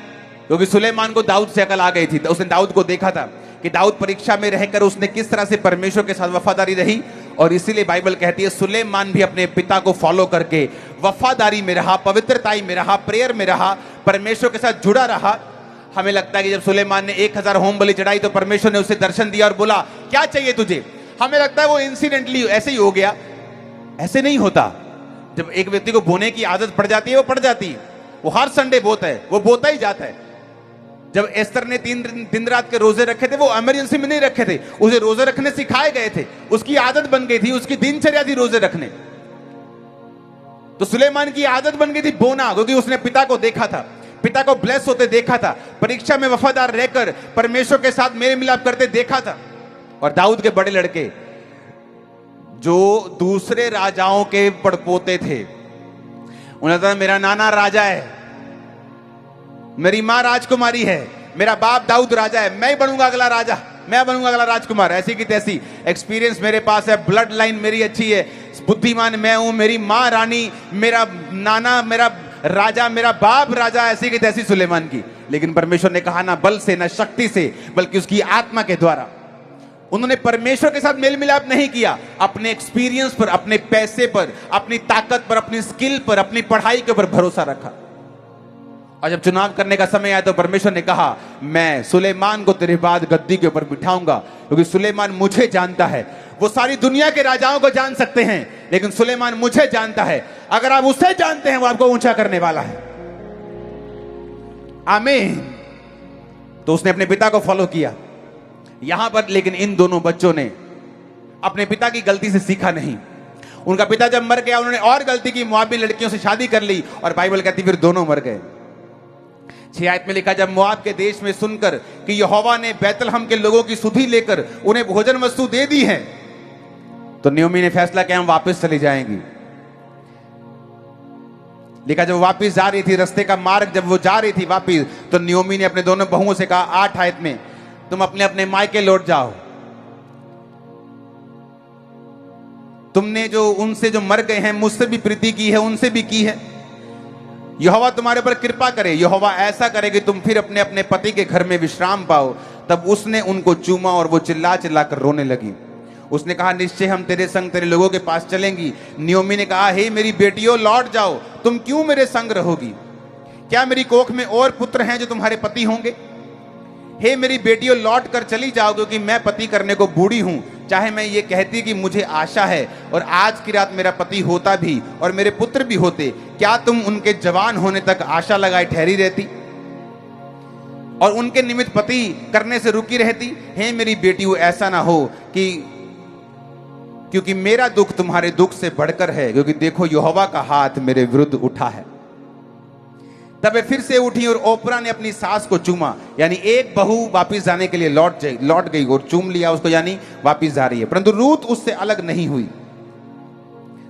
क्योंकि सुलेमान को दाऊद से अकल आ गई थी। तो उसने दाऊद को देखा था कि दाऊद परीक्षा में रहकर उसने किस तरह से परमेश्वर के साथ वफादारी रही, और इसीलिए बाइबल कहती है सुलेमान भी अपने पिता को फॉलो करके वफादारी में रहा, पवित्रताई में रहा, प्रेयर में रहा, परमेश्वर के साथ जुड़ा रहा। हमें लगता है कि जब सुलेमान ने 1000 होम बलि चढ़ाई तो परमेश्वर ने उसे दर्शन दिया और बोला क्या चाहिए तुझे। हमें लगता है वो इंसिडेंटली ऐसे ही हो गया, ऐसे नहीं होता। जब एक व्यक्ति को बोने की आदत पड़ जाती है वो पड़ जाती है, वो हर संडे बोता है, वो बोता ही जाता है। जब एस्तर ने 3 दिन रात के रोजे रखे थे, वो इमरजेंसी में नहीं रखे थे, उसे रोजे रखने सिखाए गए थे, उसकी आदत बन गई थी, उसकी दिनचर्या थी रोजे रखने। तो सुलेमान की आदत बन गई थी बोना, क्योंकि उसने पिता को देखा था, पिता को ब्लेस होते देखा था, परीक्षा में वफादार रहकर परमेश्वर के साथ मेल मिलाप करते देखा था। और दाऊद के बड़े लड़के जो दूसरे राजाओं के पड़पोते थे, उन्हें था मेरा नाना राजा है, मेरी मां राजकुमारी है, मेरा बाप दाऊद राजा है, मैं बनूंगा अगला राजा, मैं बनूंगा अगला राजकुमार। ऐसी की तैसी एक्सपीरियंस मेरे पास है, ब्लड लाइन मेरी अच्छी है, बुद्धिमान मैं हूं, मेरी मां रानी, मेरा नाना मेरा राजा, मेरा बाप राजा, ऐसी की तैसी सुलेमान की। लेकिन परमेश्वर ने कहा ना बल से ना शक्ति से, बल्कि उसकी आत्मा के द्वारा। उन्होंने परमेश्वर के साथ मेल मिलाप नहीं किया, अपने एक्सपीरियंस पर, अपने पैसे पर, अपनी ताकत पर, अपनी स्किल पर, अपनी पढ़ाई के ऊपर भरोसा रखा। और जब चुनाव करने का समय आया तो परमेश्वर ने कहा मैं सुलेमान को तेरे बाद गद्दी के ऊपर बिठाऊंगा, क्योंकि सुलेमान मुझे जानता है। वो सारी दुनिया के राजाओं को जान सकते हैं, लेकिन सुलेमान मुझे जानता है। अगर आप उसे जानते हैं वो आपको ऊंचा करने वाला है। आमीन। तो उसने अपने पिता को फॉलो किया यहां पर, लेकिन इन दोनों बच्चों ने अपने पिता की गलती से सीखा नहीं। उनका पिता जब मर गया उन्होंने और गलती की, मुआबी लड़कियों से शादी कर ली, और बाइबल कहती फिर दोनों मर गए। 6 आयत में लिखा जब मोआब के देश में सुनकर कि यहोवा ने बैतलहम के लोगों की सुधि लेकर उन्हें भोजन वस्तु दे दी है, तो नयोमी ने फैसला किया हम वापस चली जाएंगी। लिखा जब वापस जा रही थी, रास्ते का मार्ग जब वो जा रही थी वापस, तो नयोमी ने अपने दोनों बहुओं से कहा 8 आयत में तुम अपने अपने मायके लौट जाओ, तुमने जो उनसे जो मर गए हैं मुझसे भी प्रीति की है, उनसे भी की है, यहोवा तुम्हारे पर कृपा करे, यहोवा ऐसा करे कि तुम फिर अपने अपने पति के घर में विश्राम पाओ। तब उसने उनको चूमा और वो चिल्ला चिल्ला कर रोने लगी। उसने कहा निश्चय हम तेरे संग तेरे लोगों के पास चलेंगी। नयोमी ने कहा हे मेरी बेटियों लौट जाओ, तुम क्यों मेरे संग रहोगी? क्या मेरी कोख में और पुत्र हैं जो तुम्हारे पति होंगे? हे मेरी बेटियों लौट कर चली जाओ, क्योंकि मैं पति करने को बूढ़ी हूं। चाहे मैं ये कहती कि मुझे आशा है और आज की रात मेरा पति होता भी और मेरे पुत्र भी होते, क्या तुम उनके जवान होने तक आशा लगाए ठहरी रहती और उनके निमित्त पति करने से रुकी रहती? हे मेरी बेटियों ऐसा ना हो कि क्योंकि मेरा दुख तुम्हारे दुख से बढ़कर है, क्योंकि देखो यहोवा का हाथ मेरे विरुद्ध उठा है। तब वे फिर से उठी और ओपरा ने अपनी सास को चूमा, यानी एक बहू वापिस जाने के लिए लौट गई और चूम लिया उसको, यानी वापिस जा रही है। परंतु रूत उससे अलग नहीं हुई।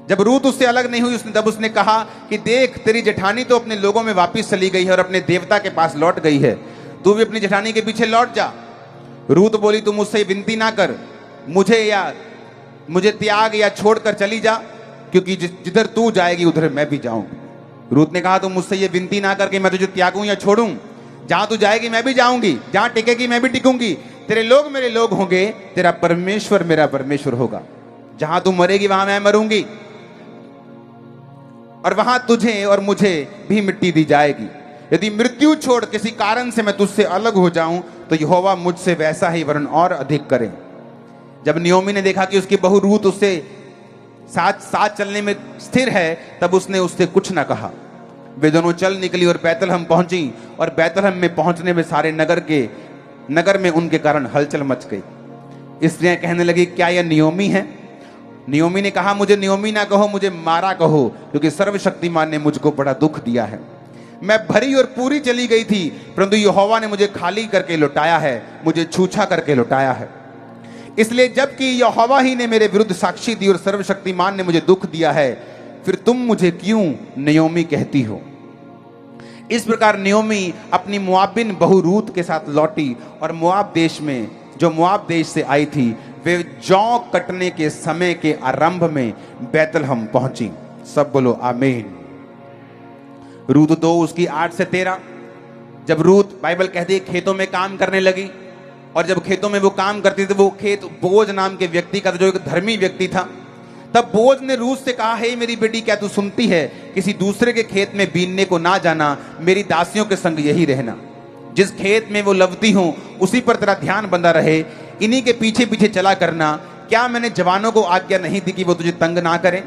जब रूत उससे अलग नहीं हुई तब उसने कहा कि देख तेरी जेठानी तो अपने लोगों में वापिस चली गई है और अपने देवता के पास लौट गई है, तू भी अपनी जेठानी के पीछे लौट जा। रूत बोली तू मुझसे विनती ना कर, मुझे त्याग या छोड़कर चली जा, क्योंकि जिधर तू जाएगी उधर मैं भी जाऊंगी। रूत ने कहा तुम मुझसे ये विनती ना करके मैं तुझे त्यागूं या छोड़ूं, जहां तू जाएगी मैं भी जाऊंगी, जहां टिकेगी मैं भी टिकूंगी, तेरे लोग मेरे लोग होंगे, तेरा परमेश्वर मेरा परमेश्वर होगा। जहां तू मरेगी वहां मैं मरूंगी और वहां तुझे और मुझे भी मिट्टी दी जाएगी। यदि मृत्यु छोड़ किसी कारण से मैं तुझसे अलग हो जाऊं तो यहोवा मुझसे वैसा ही वरन और अधिक करे। जब नयोमी ने देखा कि उसकी बहू रूत उससे साथ चलने में स्थिर है, तब उसने उससे कुछ ना कहा। वे दोनों चल निकली और बैतलहम पहुंची, और बैतलहम में पहुंचने में सारे नगर में उनके कारण हलचल मच गई। स्त्रियां कहने लगी क्या यह नयोमी है? नियोमी ने कहा, मुझे नियोमी ना कहो, मुझे मारा कहो, क्योंकि सर्वशक्तिमान ने मुझको बड़ा दुख दिया है। मैं भरी और पूरी चली गई थी, परंतु यहोवा ने मुझे खाली करके लौटाया है, मुझे छूछा करके लौटाया है। इसलिए जबकि यहोवा ही ने मेरे विरुद्ध साक्षी दी और सर्वशक्तिमान ने मुझे दुख दिया है, फिर तुम मुझे क्यों नियोमी कहती हो? इस प्रकार नियोमी अपनी मोआबिन बहू रूत के साथ लौटी और मोआब देश में, जो मोआब देश से आई थी, वे जौ कटने के समय के आरंभ में बैतलहम पहुंची। सब बोलो आमीन। रूत 2 उसकी 8 से 13। जब रूत, बाइबल कहती है, खेतों में काम करने लगी, और जब खेतों में वो काम करती थी, वो खेत बोज नाम के व्यक्ति का था, जो एक धर्मी व्यक्ति था। तब बोज ने रूत से कहा, हे मेरी बेटी, क्या तू सुनती है? किसी दूसरे के खेत में बीनने को ना जाना, मेरी दासियों के संग यही रहना। जिस खेत में वो लवती हूं उसी पर तेरा ध्यान बंधा रहे, इन्हीं के पीछे पीछे चला करना। क्या मैंने जवानों को आज्ञा नहीं दी कि वो तुझे तंग ना करें?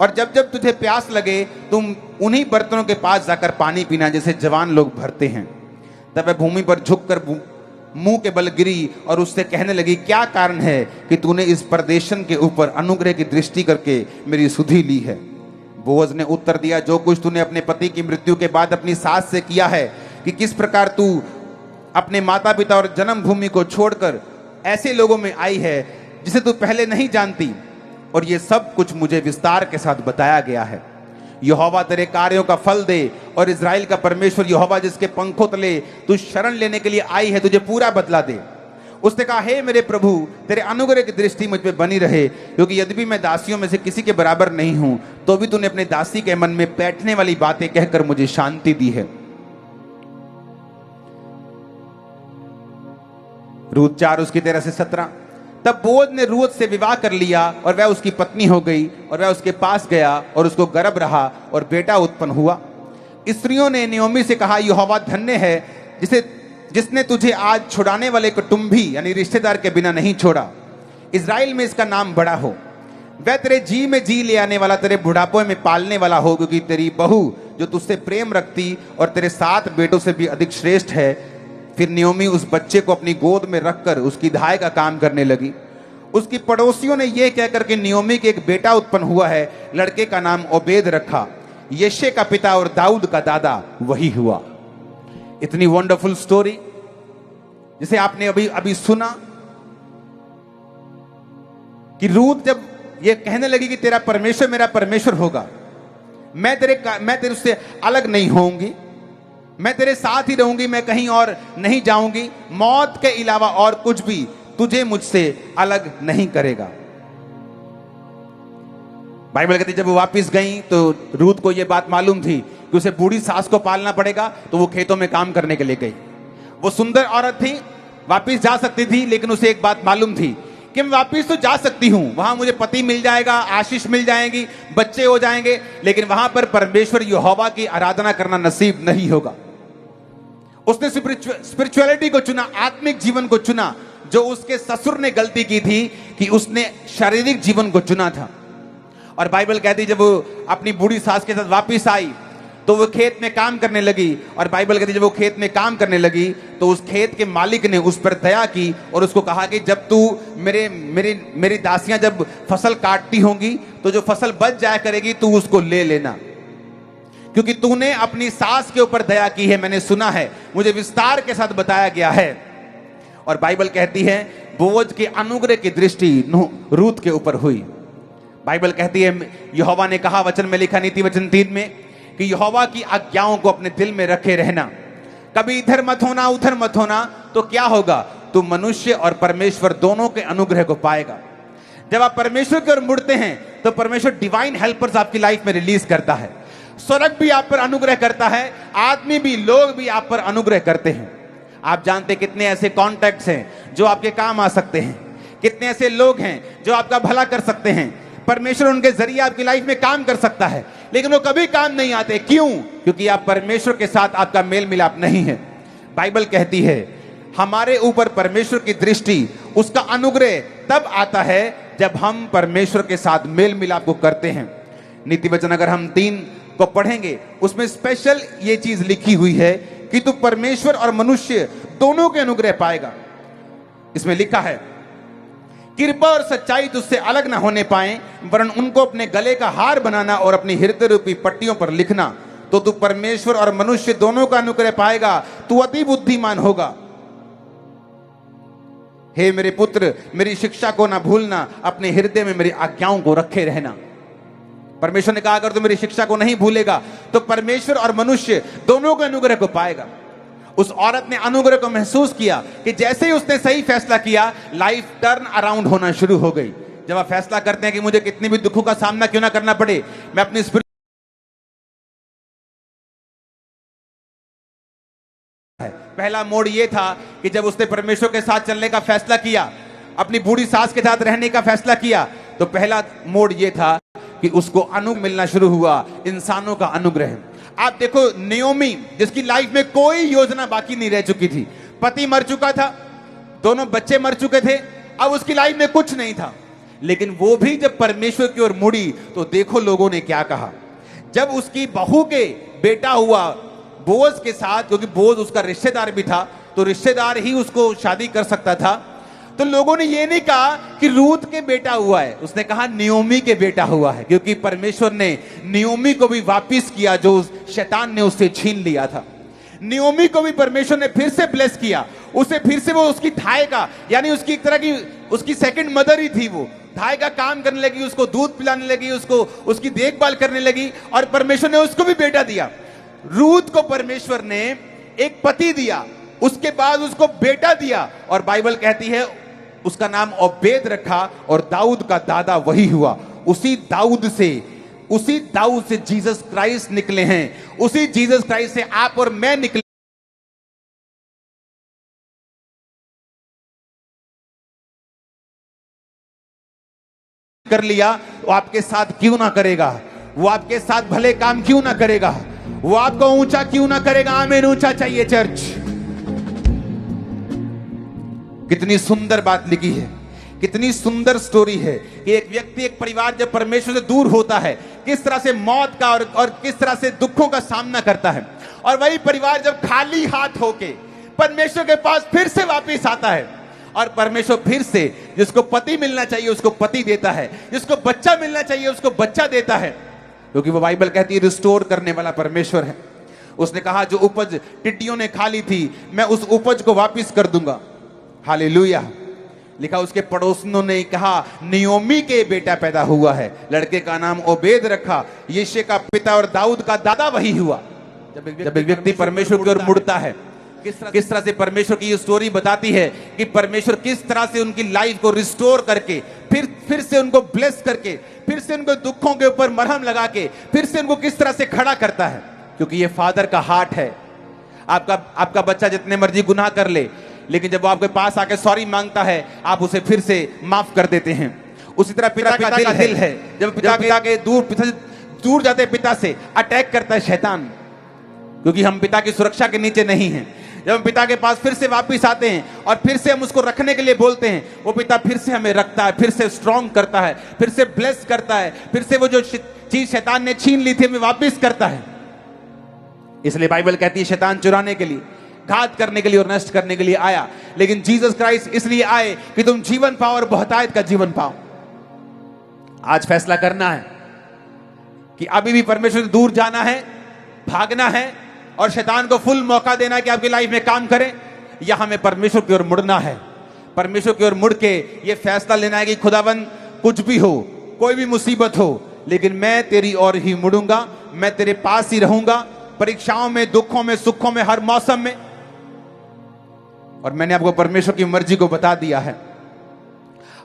और जब जब तुझे प्यास लगे, तुम उन्हीं बर्तनों के पास जाकर पानी पीना, जैसे जवान लोग भरते हैं। तब वह भूमि पर झुककर मुंह के बल गिरी और उससे कहने लगी, क्या कारण है कि तूने इस परदेशन के ऊपर अनुग्रह की दृष्टि करके मेरी सुधि ली है? बोअज ने उत्तर दिया, जो कुछ तूने अपने पति की मृत्यु के बाद अपनी सास से किया है, कि किस प्रकार तू अपने माता पिता और जन्मभूमि को छोड़कर ऐसे लोगों में आई है जिसे तू पहले नहीं जानती, और ये सब कुछ मुझे विस्तार के साथ बताया गया है। यहोवा तेरे कार्यों का फल दे, और इज़राइल का परमेश्वर यहोवा जिसके पंखों तले तू शरण लेने के लिए आई है, तुझे पूरा बदला दे। उसने कहा, हे मेरे प्रभु, तेरे अनुग्रह की दृष्टि मुझ पे बनी रहे, क्योंकि यद्यपि मैं दासियों में से किसी के बराबर नहीं हूं, तो भी तूने अपने दासी के मन में बैठने वाली बातें कहकर मुझे शांति दी है। रूत 4 उसकी 13 से 17। तब बोअज ने रूत से विवाह कर लिया, और वह उसकी पत्नी हो गई, और वह उसके पास गया और उसको गर्भ रहा, और बेटा उत्पन्न हुआ। स्त्रियों ने नियोमी से कहा, यहोवा धन्य है जिसने तुझे आज छुड़ाने वाले कुटुंबी यानी रिश्तेदार के बिना नहीं छोड़ा। इज़राइल में इसका नाम बड़ा हो। वह तेरे जी में जी ले आने वाला, तेरे बुढ़ापे में पालने वाला हो, क्योंकि तेरी बहू जो तुझसे प्रेम रखती और तेरे 7 बेटों से भी अधिक श्रेष्ठ है। फिर नियोमी उस बच्चे को अपनी गोद में रखकर उसकी धाय का काम करने लगी। उसकी पड़ोसियों ने यह कहकर कि नियोमी के एक बेटा उत्पन्न हुआ है, लड़के का नाम ओबेद रखा। यिशै का पिता और दाऊद का दादा वही हुआ। इतनी वंडरफुल स्टोरी जिसे आपने अभी अभी सुना, कि रूत जब ये कहने लगी कि तेरा परमेश्वर मेरा परमेश्वर होगा, मैं तेरे से अलग नहीं होऊंगी, मैं तेरे साथ ही रहूंगी, मैं कहीं और नहीं जाऊंगी, मौत के अलावा और कुछ भी तुझे मुझसे अलग नहीं करेगा। बाइबल कहती है जब वो वापस गई तो रूत को यह बात मालूम थी कि उसे बूढ़ी सास को पालना पड़ेगा, तो वो खेतों में काम करने के लिए गई। वो सुंदर औरत थी, वापस जा सकती थी, लेकिन उसे एक बात मालूम थी कि मैं वापस तो जा सकती हूं, वहां मुझे पति मिल जाएगा, आशीष मिल जाएगी, बच्चे हो जाएंगे, लेकिन वहां पर परमेश्वर यहोवा की आराधना करना नसीब नहीं होगा। उसने स्पिरिचुअलिटी को चुना, आत्मिक जीवन को चुना, जो उसके ससुर ने गलती की थी कि उसने शारीरिक जीवन को चुना था। और बाइबल कहती जब वो अपनी बूढ़ी सास के साथ वापस आई तो वो खेत में काम करने लगी, और बाइबल कहती जब वो खेत में काम करने लगी तो उस खेत के मालिक ने उस पर दया की और उसको कहा कि जब तू मेरी दासियां जब फसल काटती होंगी तो जो फसल बच जाया करेगी तू उसको ले लेना, क्योंकि तूने अपनी सास के ऊपर दया की है, मैंने सुना है, मुझे विस्तार के साथ बताया गया है। और बाइबल कहती है बोअज के अनुग्रह की दृष्टि रूत के ऊपर हुई। बाइबल कहती है यहोवा ने कहा, वचन में लिखा नीति वचन 3 में, कि यहोवा की आज्ञाओं को अपने दिल में रखे रहना, कभी इधर मत होना उधर मत होना, तो क्या होगा, तू मनुष्य और परमेश्वर दोनों के अनुग्रह को पाएगा। जब आप परमेश्वर की ओर मुड़ते हैं तो परमेश्वर डिवाइन हेल्पर्स आपकी लाइफ में रिलीज करता है। स्वर्ग भी आप पर अनुग्रह करता है, आदमी भी, लोग भी आप पर अनुग्रह करते हैं। आप जानते कितने ऐसे कॉन्टैक्ट्स हैं जो आपके काम आ सकते हैं, कितने ऐसे लोग हैं जो आपका भला कर सकते हैं, परमेश्वर उनके जरिए आपकी लाइफ में काम कर सकता है, लेकिन वो कभी काम नहीं आते। क्यों? क्योंकि आप परमेश्वर के साथ आपका मेल मिलाप नहीं है। बाइबल कहती है हमारे ऊपर परमेश्वर की दृष्टि, उसका अनुग्रह तब आता है जब हम परमेश्वर के साथ मेल मिलाप को करते हैं। नीति वचन अगर हम 3 को पढ़ेंगे, उसमें स्पेशल ये चीज लिखी हुई है कि तू परमेश्वर और मनुष्य दोनों के अनुग्रह पाएगा। इसमें लिखा है कृपा और सच्चाई तुझसे अलग ना होने पाए, वरन उनको अपने गले का हार बनाना और अपनी हृदय रूपी पट्टियों पर लिखना, तो तू परमेश्वर और मनुष्य दोनों का अनुग्रह पाएगा, तू अति बुद्धिमान होगा। हे मेरे पुत्र, मेरी शिक्षा को ना भूलना, अपने हृदय में मेरी आज्ञाओं को रखे रहना। परमेश्वर ने कहा अगर तू मेरी शिक्षा को नहीं भूलेगा तो परमेश्वर और मनुष्य दोनों के अनुग्रह को पाएगा। उस औरत ने अनुग्रह को महसूस किया कि जैसे ही उसने सही फैसला किया, लाइफ टर्न अराउंड होना शुरू हो गई। जब आप फैसला करते हैं कि मुझे कितनी भी दुखों का सामना क्यों ना करना पड़े, मैं अपनी पहला मोड़ यह था कि जब उसने परमेश्वर के साथ चलने का फैसला किया, अपनी बूढ़ी सास के साथ रहने का फैसला किया, तो पहला मोड़ यह था कि उसको अनुग्रह मिलना शुरू हुआ, इंसानों का अनुग्रह। आप देखो नियोमी, जिसकी लाइफ में कोई योजना बाकी नहीं रह चुकी थी, पति मर चुका था, दोनों बच्चे मर चुके थे, अब उसकी लाइफ में कुछ नहीं था, लेकिन वो भी जब परमेश्वर की ओर मुड़ी तो देखो लोगों ने क्या कहा। जब उसकी बहू के बेटा हुआ बोअज के साथ, क्योंकि बोअज उसका रिश्तेदार भी था, तो रिश्तेदार ही उसको शादी कर सकता था, तो लोगों ने ये नहीं कहा कि रूत के बेटा हुआ है, उसने कहा नियोमी के बेटा हुआ है, क्योंकि परमेश्वर ने नियोमी को भी वापिस किया जो शैतान ने उससे छीन लिया था। नियोमी को भी परमेश्वर ने फिर से ब्लेस किया, उसे फिर से वो उसकी थाई का, यानी उसकी एक तरह की उसकी सेकंड मदर ही थी, वो थाई का काम करने लगी, उसको दूध पिलाने लगी, उसको उसकी देखभाल करने लगी, और परमेश्वर ने उसको भी बेटा दिया। रूत को परमेश्वर ने एक पति दिया, उसके बाद उसको बेटा दिया, और बाइबल कहती है उसका नाम ओबेद रखा, और दाऊद का दादा वही हुआ। उसी दाऊद से जीसस क्राइस्ट निकले हैं, उसी जीसस क्राइस्ट से आप और मैं निकले। कर लिया, वो आपके साथ क्यों ना करेगा, वो आपके साथ भले काम क्यों ना करेगा, वो आपको ऊंचा क्यों ना करेगा। आमीन, ऊंचा चाहिए चर्च। कितनी सुंदर बात लिखी है, कितनी सुंदर स्टोरी है कि एक व्यक्ति, एक परिवार जब परमेश्वर से दूर होता है, किस तरह से मौत का और किस तरह से दुखों का सामना करता है, और वही परिवार जब खाली हाथ होके परमेश्वर के पास फिर से वापस आता है, और परमेश्वर फिर से जिसको पति मिलना चाहिए उसको पति देता है, जिसको बच्चा मिलना चाहिए उसको बच्चा देता है, क्योंकि वो बाइबल कहती है रिस्टोर करने वाला परमेश्वर है। उसने कहा जो उपज टिड्डियों ने खा ली थी, मैं उस उपज को वापस कर दूंगा। हालेलुया। लिखा उसके पड़ोसियों ने कहा नियोमी के बेटा पैदा हुआ है, लड़के का नाम ओबेद रखा, यिशै का पिता और दाऊद का दादा वही हुआ। जब एक व्यक्ति परमेश्वर की ओर मुड़ता है, किस तरह से परमेश्वर की ये स्टोरी बताती है कि परमेश्वर किस तरह से उनकी लाइफ को रिस्टोर करके फिर से उनको ब्लेस करके, फिर से उनको दुखों के ऊपर मरहम लगा के फिर से उनको किस तरह से खड़ा करता है, क्योंकि ये फादर का हार्ट है। आपका बच्चा जितने मर्जी गुनाह कर ले, लेकिन जब वो आपके पास आके सॉरी मांगता है, आप उसे फिर से माफ कर देते हैं। उसी तरह पिता का दिल है, जब पिता के दूर जाते पिता से अटैक करता है शैतान, क्योंकि हम पिता की सुरक्षा के नीचे नहीं हैं। जब हम पिता के पास फिर से वापस आते हैं और फिर से हम उसको रखने के लिए बोलते हैं, वो पिता फिर से हमें रखता है, फिर से स्ट्रॉन्ग करता है, फिर से ब्लेस करता है, फिर से वो जो चीज शैतान ने छीन ली थी हमें वापस करता है। इसलिए बाइबल कहती है शैतान चुराने के लिए, घात करने के लिए और नष्ट करने के लिए आया, लेकिन जीसस क्राइस्ट इसलिए आए कि तुम जीवन पाओ और बहुतायत का जीवन पाओ। आज फैसला करना है कि अभी भी परमेश्वर से दूर जाना है, भागना है और शैतान को फुल मौका देना है कि आपकी लाइफ में काम करे, या हमें परमेश्वर की ओर मुड़ना है। परमेश्वर की ओर मुड़ के ये फैसला लेना है कि खुदाबंद कुछ भी हो, कोई भी मुसीबत हो, लेकिन मैं तेरी ओर ही मुड़ूंगा, मैं तेरे पास ही रहूंगा, परीक्षाओं में, दुखों में, सुखों में, हर मौसम में। और मैंने आपको परमेश्वर की मर्जी को बता दिया है।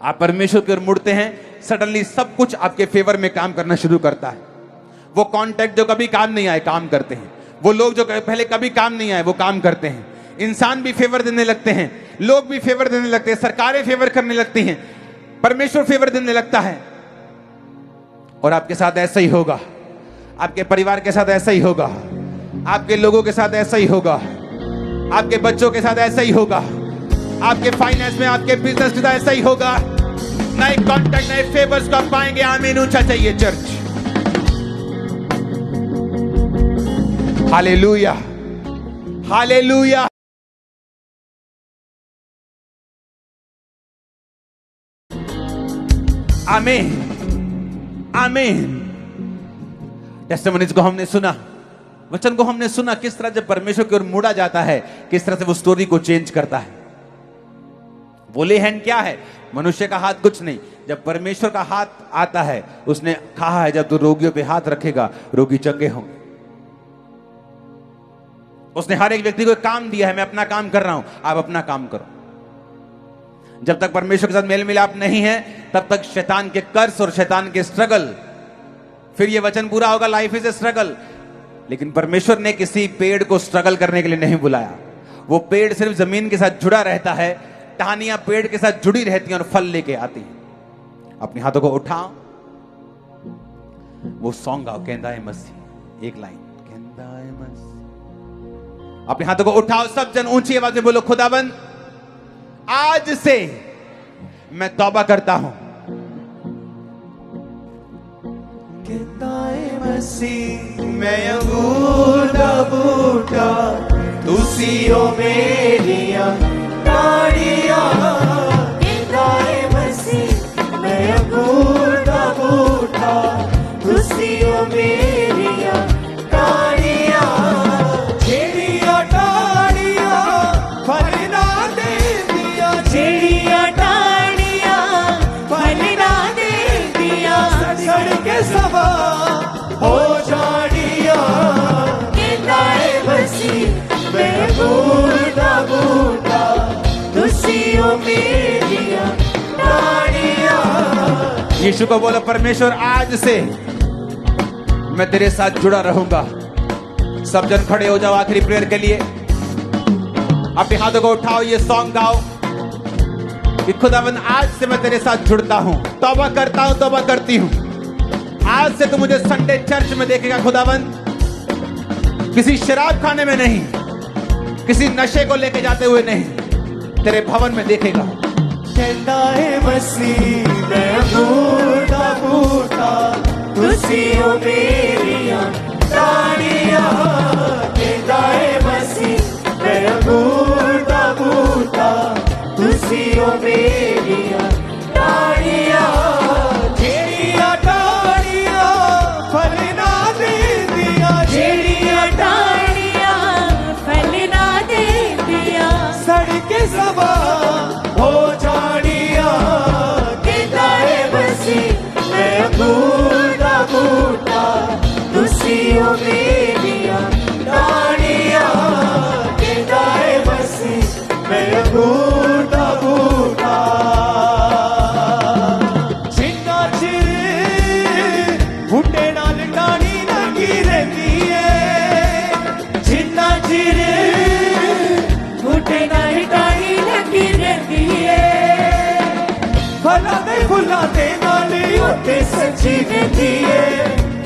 आप परमेश्वर की ओर मुड़ते हैं, सडनली सब कुछ आपके फेवर में काम करना शुरू करता है। वो कॉन्टैक्ट जो कभी काम नहीं आए काम करते हैं, वो लोग जो पहले कभी काम नहीं आए वो काम करते हैं, इंसान भी फेवर देने लगते हैं, लोग भी फेवर देने लगते हैं, सरकारें फेवर करने लगती हैं, परमेश्वर फेवर देने लगता है। और आपके साथ ऐसा ही होगा, आपके परिवार के साथ ऐसा ही होगा, आपके लोगों के साथ ऐसा ही होगा, आपके बच्चों के साथ ऐसा ही होगा, आपके फाइनेंस में, आपके बिजनेस के साथ ऐसा ही होगा। नए कॉन्टैक्ट, नए फेवर्स को आप पाएंगे। आमीन, ऊंचा चाहिए चर्च। Hallelujah, hallelujah. आमीन, आमीन। टेस्टिमनीज को हमने सुना, वचन को हमने सुना, किस तरह जब परमेश्वर की ओर मुड़ा जाता है, किस तरह से वो स्टोरी को चेंज करता है। वो ले हैंड क्या है? मनुष्य का हाथ कुछ नहीं। जब परमेश्वर का हाथ आता है, उसने कहा है जब तू रोगियों पे हाथ रखेगा रोगी चंगे होंगे। उसने हर एक व्यक्ति को एक काम दिया है, मैं अपना काम कर रहा हूं, आप अपना काम करो। जब तक परमेश्वर के साथ मेल मिलाप नहीं है, तब तक शैतान के कर्स और शैतान के स्ट्रगल। फिर ये वचन पूरा होगा, लाइफ इज ए स्ट्रगल। लेकिन परमेश्वर ने किसी पेड़ को स्ट्रगल करने के लिए नहीं बुलाया। वो पेड़ सिर्फ जमीन के साथ जुड़ा रहता है, टहनियां पेड़ के साथ जुड़ी रहती हैं और फल लेके आती हैं। अपने हाथों को उठाओ, वो सॉन्ग गाओ, कहंदा है मसीह, एक लाइन, कहंदा है मसीह। अपने हाथों को उठाओ, सब जन ऊंची आवाज में बोलो, खुदाबंद आज से मैं तौबा करता हूं। कहंदा है मसीह, मैं अंगूर दा बूटा, तुसी ओ मेरियां डालियां। कहंदा है मसीह, मैं अंगूर दा बूटा, तुसी ओ मेरियां डालियां। जेड़ियां डालियां फल ना देंदियां, जेड़ियां डालियां फल ना देंदियां, सड़ के सवा हो जानियां। कहंदा है मसीह, मैं अंगूर दा बूटा, तुसी ओ मेरियां डालियां। यीशु को बोलो, परमेश्वर आज से मैं तेरे साथ जुड़ा रहूंगा। सब जन खड़े हो जाओ आखिरी प्रेयर के लिए। अपने हाथों को उठाओ, ये सॉन्ग गाओ कि खुदावंद आज से मैं तेरे साथ जुड़ता हूं, तौबा करता हूं, तौबा करती हूं। आज से तू मुझे संडे चर्च में देखेगा खुदावंद, किसी शराब खाने में नहीं, किसी नशे को लेके जाते हुए नहीं, तेरे भवन में देखेगा। कहंदा है मसीह, मैं अंगूर दा बूटा, तुसी ओ मेरियां डालियां। कहंदा है मसीह, मैं अंगूर दा बूटा, तुसी ओ मेरियां डालियां। जेड़ियां डालियां फल ना देंदियां, जेड़ियां डालियां फल ना देंदियां, सड़ के सवा हो जानियां। कहंदा है मसीह, मैं अंगूर दा बूटा, तुसी ओ मेरियां डालियां। कहंदा है मसीह, मैं अंगूर दा बूटा। जिन्ना चिर बूटे नाल टाणी लगी रहंदी है, जिन्ना चिर बूटे नाल टाणी लगी रहंदी है, फलां दे फुल्लां दे नाल ओते सच्ची रहंदी है,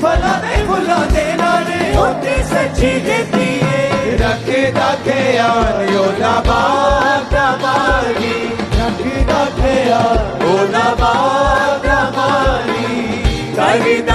फलां दे फुल्लां दे नाल ओते सच्ची रहंदी है। रखदा ख्याल ओदा बाप दा माली, रखदा ख्याल ओदा बाप दा माली, करदा